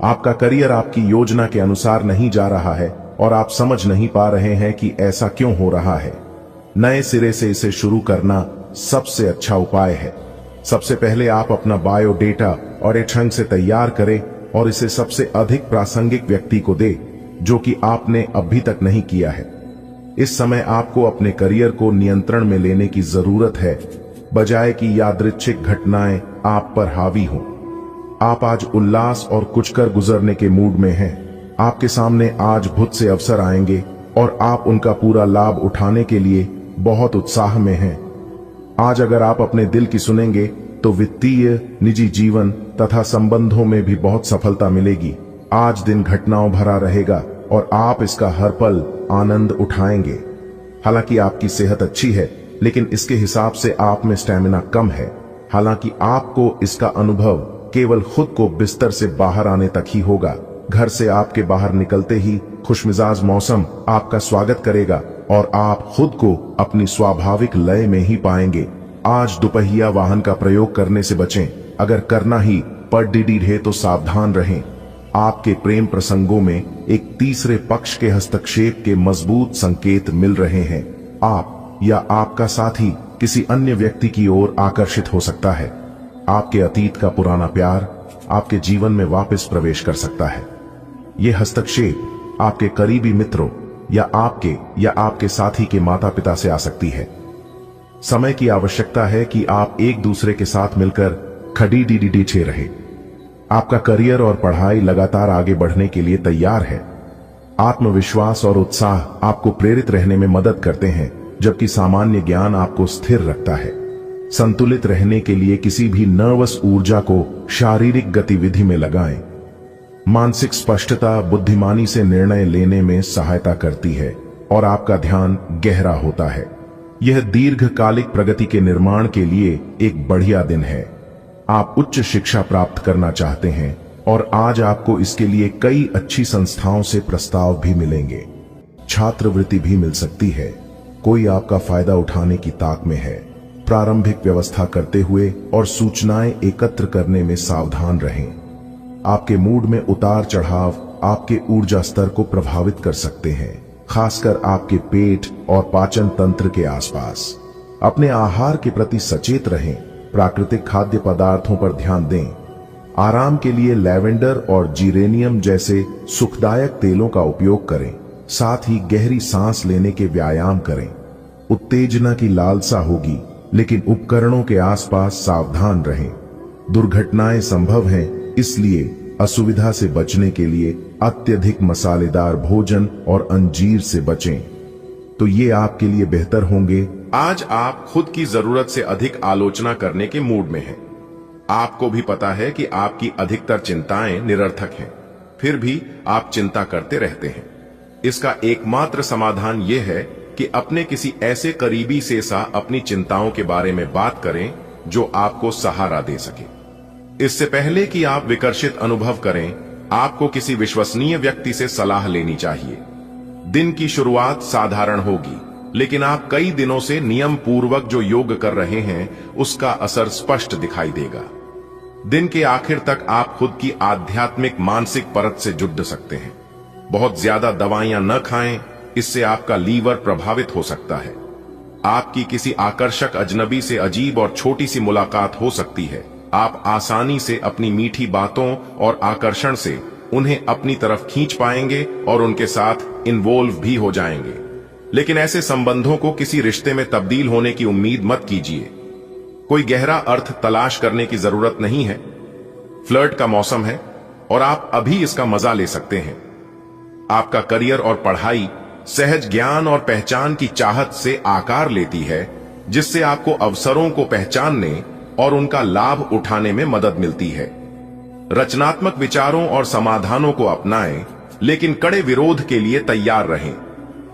Speaker 2: आपका करियर आपकी योजना के अनुसार नहीं जा रहा है और आप समझ नहीं पा रहे हैं कि ऐसा क्यों हो रहा है। नए सिरे से इसे शुरू करना सबसे अच्छा उपाय है। सबसे पहले आप अपना बायोडेटा और एक ढंग से तैयार करें और इसे सबसे अधिक प्रासंगिक व्यक्ति को दे, जो कि आपने अभी तक नहीं किया है। इस समय आपको अपने करियर को नियंत्रण में लेने की जरूरत है, बजाय कि यादृच्छिक घटनाएं आप पर हावी हों। आप आज उल्लास और कुछ कर गुजरने के मूड में हैं। आपके सामने आज बहुत से अवसर आएंगे और आप उनका पूरा लाभ उठाने के लिए बहुत उत्साह में हैं। आज अगर आप अपने दिल की सुनेंगे तो वित्तीय, निजी जीवन तथा संबंधों में भी बहुत सफलता मिलेगी। आज दिन घटनाओं भरा रहेगा और आप इसका हर पल आनंद उठाएंगे। हालांकि आपकी सेहत अच्छी है, लेकिन इसके हिसाब से आप में स्टैमिना कम है। हालांकि आपको इसका अनुभव केवल खुद को बिस्तर से बाहर आने तक ही होगा। घर से आपके बाहर निकलते ही खुशमिजाज मौसम आपका स्वागत करेगा और आप खुद को अपनी स्वाभाविक लय में ही पाएंगे। आज दुपहिया वाहन का प्रयोग करने से बचें। अगर करना ही पड़डीढे तो सावधान रहें। आपके प्रेम प्रसंगों में एक तीसरे पक्ष के हस्तक्षेप के मजबूत संकेत मिल रहे हैं। आप या आपका साथी किसी अन्य व्यक्ति की ओर आकर्षित हो सकता है। आपके अतीत का पुराना प्यार आपके जीवन में वापस प्रवेश कर सकता है। यह हस्तक्षेप आपके करीबी मित्रों या आपके साथी के माता पिता से आ सकती है। समय की आवश्यकता है कि आप एक दूसरे के साथ मिलकर खड़ीडीडीडीछे रहे। आपका करियर और पढ़ाई लगातार आगे बढ़ने के लिए तैयार है। आत्मविश्वास और उत्साह आपको प्रेरित रहने में मदद करते हैं, जबकि सामान्य ज्ञान आपको स्थिर रखता है। संतुलित रहने के लिए किसी भी नर्वस ऊर्जा को शारीरिक गतिविधि में लगाएं। मानसिक स्पष्टता बुद्धिमानी से निर्णय लेने में सहायता करती है और आपका ध्यान गहरा होता है। यह दीर्घकालिक प्रगति के निर्माण के लिए एक बढ़िया दिन है। आप उच्च शिक्षा प्राप्त करना चाहते हैं और आज आपको इसके लिए कई अच्छी संस्थाओं से प्रस्ताव भी मिलेंगे। छात्रवृत्ति भी मिल सकती है। कोई आपका फायदा उठाने की ताक में है। प्रारंभिक व्यवस्था करते हुए और सूचनाएं एकत्र करने में सावधान रहें। आपके मूड में उतार चढ़ाव आपके ऊर्जा स्तर को प्रभावित कर सकते हैं, खासकर आपके पेट और पाचन तंत्र के आसपास। अपने आहार के प्रति सचेत रहें। प्राकृतिक खाद्य पदार्थों पर ध्यान दें। आराम के लिए लैवेंडर और जीरेनियम जैसे सुखदायक तेलों का उपयोग करें। साथ ही गहरी सांस लेने के व्यायाम करें। उत्तेजना की लालसा होगी, लेकिन उपकरणों के आसपास सावधान रहें। दुर्घटनाएं संभव हैं, इसलिए असुविधा से बचने के लिए अत्यधिक मसालेदार भोजन और अंजीर से बचें, तो ये आपके लिए बेहतर होंगे।
Speaker 1: आज आप खुद की जरूरत से अधिक आलोचना करने के मूड में हैं। आपको भी पता है कि आपकी अधिकतर चिंताएं निरर्थक हैं, फिर भी आप चिंता करते रहते हैं। इसका एकमात्र समाधान यह है कि अपने किसी ऐसे करीबी से अपनी चिंताओं के बारे में बात करें
Speaker 2: जो आपको सहारा दे सके। इससे पहले कि आप विकर्षित अनुभव करें, आपको किसी विश्वसनीय व्यक्ति से सलाह लेनी चाहिए। दिन की शुरुआत साधारण होगी, लेकिन आप कई दिनों से नियम पूर्वक जो योग कर रहे हैं उसका असर स्पष्ट दिखाई देगा। दिन के आखिर तक आप खुद की आध्यात्मिक मानसिक परत से जुड़ सकते हैं। बहुत ज्यादा दवाइयां न खाएं, इससे आपका लीवर प्रभावित हो सकता है। आपकी किसी आकर्षक अजनबी से अजीब और छोटी सी मुलाकात हो सकती है। आप आसानी से अपनी मीठी बातों और आकर्षण से उन्हें अपनी तरफ खींच पाएंगे और उनके साथ इन्वॉल्व भी हो जाएंगे। लेकिन ऐसे संबंधों को किसी रिश्ते में तब्दील होने की उम्मीद मत कीजिए। कोई गहरा अर्थ तलाश करने की जरूरत नहीं है। फ्लर्ट का मौसम है और आप अभी इसका मजा ले सकते हैं। आपका करियर और पढ़ाई सहज ज्ञान और पहचान की चाहत से आकार लेती है, जिससे आपको अवसरों को पहचानने और उनका लाभ उठाने में मदद मिलती है। रचनात्मक विचारों और समाधानों को अपनाएं, लेकिन कड़े विरोध के लिए तैयार रहें।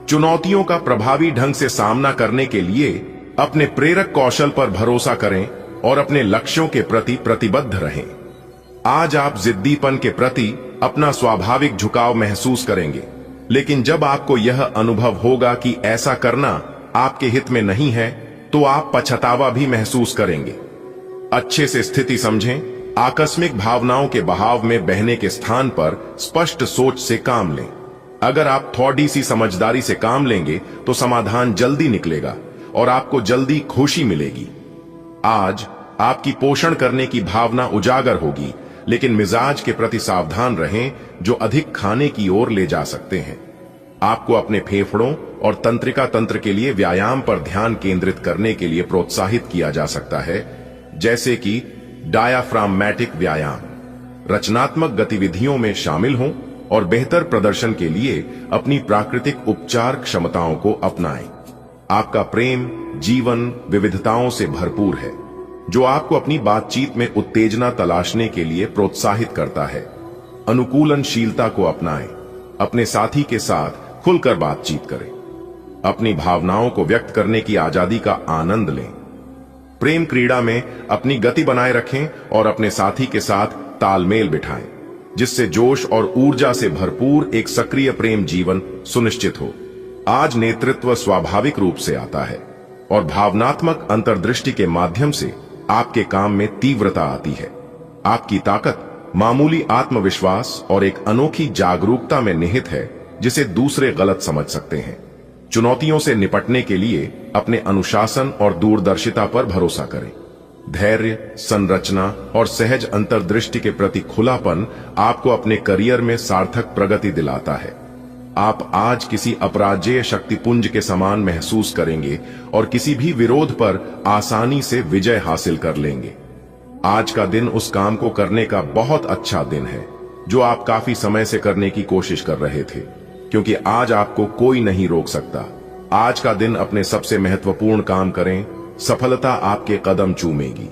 Speaker 2: चुनौतियों का प्रभावी ढंग से सामना करने के लिए अपने प्रेरक कौशल पर भरोसा करें और अपने लक्ष्यों के प्रति प्रतिबद्ध रहें। आज आप जिद्दीपन के प्रति अपना स्वाभाविक झुकाव महसूस करेंगे, लेकिन जब आपको यह अनुभव होगा कि ऐसा करना आपके हित में नहीं है, तो आप पछतावा भी महसूस करेंगे। अच्छे से स्थिति समझें। आकस्मिक भावनाओं के बहाव में बहने के स्थान पर स्पष्ट सोच से काम लें। अगर आप थोड़ी सी समझदारी से काम लेंगे तो समाधान जल्दी निकलेगा और आपको जल्दी खुशी मिलेगी। आज आपकी पोषण करने की भावना उजागर होगी, लेकिन मिजाज के प्रति सावधान रहें, जो अधिक खाने की ओर ले जा सकते हैं। आपको अपने फेफड़ों और तंत्रिका तंत्र के लिए व्यायाम पर ध्यान केंद्रित करने के लिए प्रोत्साहित किया जा सकता है, जैसे कि डायाफ्रामैटिक व्यायाम। रचनात्मक गतिविधियों में शामिल हों और बेहतर प्रदर्शन के लिए अपनी प्राकृतिक उपचार क्षमताओं को अपनाएं। आपका प्रेम जीवन विविधताओं से भरपूर है, जो आपको अपनी बातचीत में उत्तेजना तलाशने के लिए प्रोत्साहित करता है। अनुकूलनशीलता को अपनाएं। अपने साथी के साथ खुलकर बातचीत करें। अपनी भावनाओं को व्यक्त करने की आजादी का आनंद लें। प्रेम क्रीड़ा में अपनी गति बनाए रखें और अपने साथी के साथ तालमेल बिठाएं, जिससे जोश और ऊर्जा से भरपूर एक सक्रिय प्रेम जीवन सुनिश्चित हो। आज नेतृत्व स्वाभाविक रूप से आता है और भावनात्मक अंतर्दृष्टि के माध्यम से आपके काम में तीव्रता आती है। आपकी ताकत मामूली आत्मविश्वास और एक अनोखी जागरूकता में निहित है, जिसे दूसरे गलत समझ सकते हैं। चुनौतियों से निपटने के लिए अपने अनुशासन और दूरदर्शिता पर भरोसा करें। धैर्य, संरचना और सहज अंतर्दृष्टि के प्रति खुलापन आपको अपने करियर में सार्थक प्रगति दिलाता है। आप आज किसी अपराजेय शक्तिपुंज के समान महसूस करेंगे और किसी भी विरोध पर आसानी से विजय हासिल कर लेंगे। आज का दिन उस काम को करने का बहुत अच्छा दिन है जो आप काफी समय से करने की कोशिश कर रहे थे, क्योंकि आज आपको कोई नहीं रोक सकता। आज का दिन अपने सबसे महत्वपूर्ण काम करें, सफलता आपके कदम चूमेगी।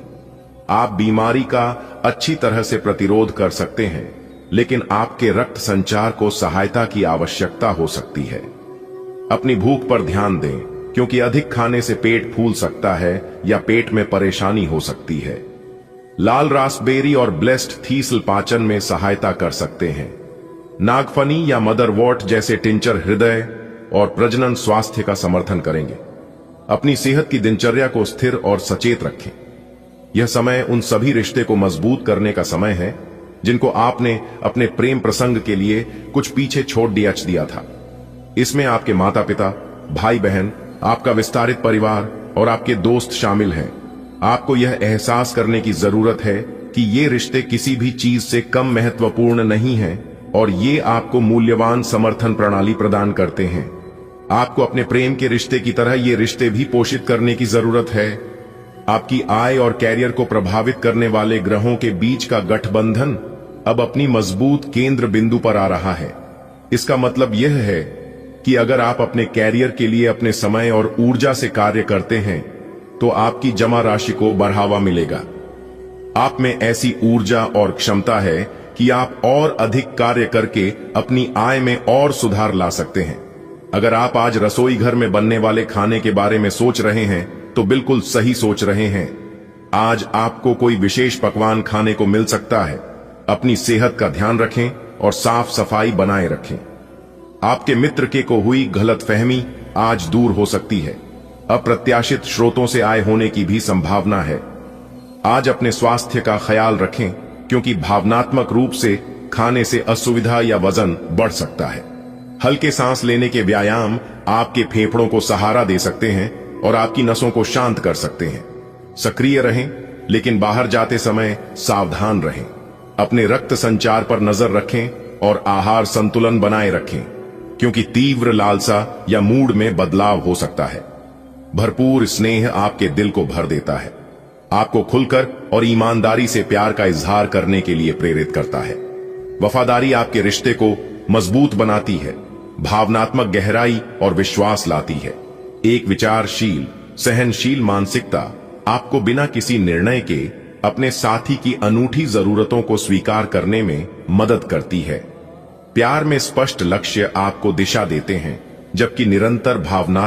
Speaker 2: आप बीमारी का अच्छी तरह से प्रतिरोध कर सकते हैं, लेकिन आपके रक्त संचार को सहायता की आवश्यकता हो सकती है। अपनी भूख पर ध्यान दें, क्योंकि अधिक खाने से पेट फूल सकता है या पेट में परेशानी हो सकती है। लाल रास्पबेरी और ब्लेस्ड थीसल पाचन में सहायता कर सकते हैं। नागफनी या मदरवॉट जैसे टिंचर हृदय और प्रजनन स्वास्थ्य का समर्थन करेंगे। अपनी सेहत की दिनचर्या को स्थिर और सचेत रखें। यह समय उन सभी रिश्ते को मजबूत करने का समय है जिनको आपने अपने प्रेम प्रसंग के लिए कुछ पीछे छोड़ दिया था। इसमें आपके माता पिता, भाई बहन, आपका विस्तारित परिवार और आपके दोस्त शामिल हैं। आपको यह एहसास करने की जरूरत है कि ये रिश्ते किसी भी चीज से कम महत्वपूर्ण नहीं हैं और ये आपको मूल्यवान समर्थन प्रणाली प्रदान करते हैं। आपको अपने प्रेम के रिश्ते की तरह ये रिश्ते भी पोषित करने की जरूरत है। आपकी आय और कैरियर को प्रभावित करने वाले ग्रहों के बीच का गठबंधन अब अपनी मजबूत केंद्र बिंदु पर आ रहा है। इसका मतलब यह है कि अगर आप अपने कैरियर के लिए अपने समय और ऊर्जा से कार्य करते हैं तो आपकी जमा राशि को बढ़ावा मिलेगा। आप में ऐसी ऊर्जा और क्षमता है कि आप और अधिक कार्य करके अपनी आय में और सुधार ला सकते हैं। अगर आप आज रसोई घर में बनने वाले खाने के बारे में सोच रहे हैं तो बिल्कुल सही सोच रहे हैं। आज आपको कोई विशेष पकवान खाने को मिल सकता है। अपनी सेहत का ध्यान रखें और साफ सफाई बनाए रखें। आपके मित्र के को हुई गलतफहमी आज दूर हो सकती है। अप्रत्याशित स्रोतों से आय होने की भी संभावना है। आज अपने स्वास्थ्य का ख्याल रखें, क्योंकि भावनात्मक रूप से खाने से असुविधा या वजन बढ़ सकता है। हल्के सांस लेने के व्यायाम आपके फेफड़ों को सहारा दे सकते हैं और आपकी नसों को शांत कर सकते हैं। सक्रिय रहें, लेकिन बाहर जाते समय सावधान रहें। अपने रक्त संचार पर नजर रखें और आहार संतुलन बनाए रखें, क्योंकि तीव्र लालसा या मूड में बदलाव हो सकता है। भरपूर स्नेह आपके दिल को भर देता है, आपको खुलकर और ईमानदारी से प्यार का इजहार करने के लिए प्रेरित करता है। वफादारी आपके रिश्ते को मजबूत बनाती है, भावनात्मक गहराई और विश्वास लाती है। एक विचारशील, सहनशील मानसिकता आपको बिना किसी निर्णय के अपने साथी की अनूठी जरूरतों को स्वीकार करने में मदद करती है। प्यार में स्पष्ट लक्ष्य आपको दिशा देते हैं, जबकि निरंतर भावना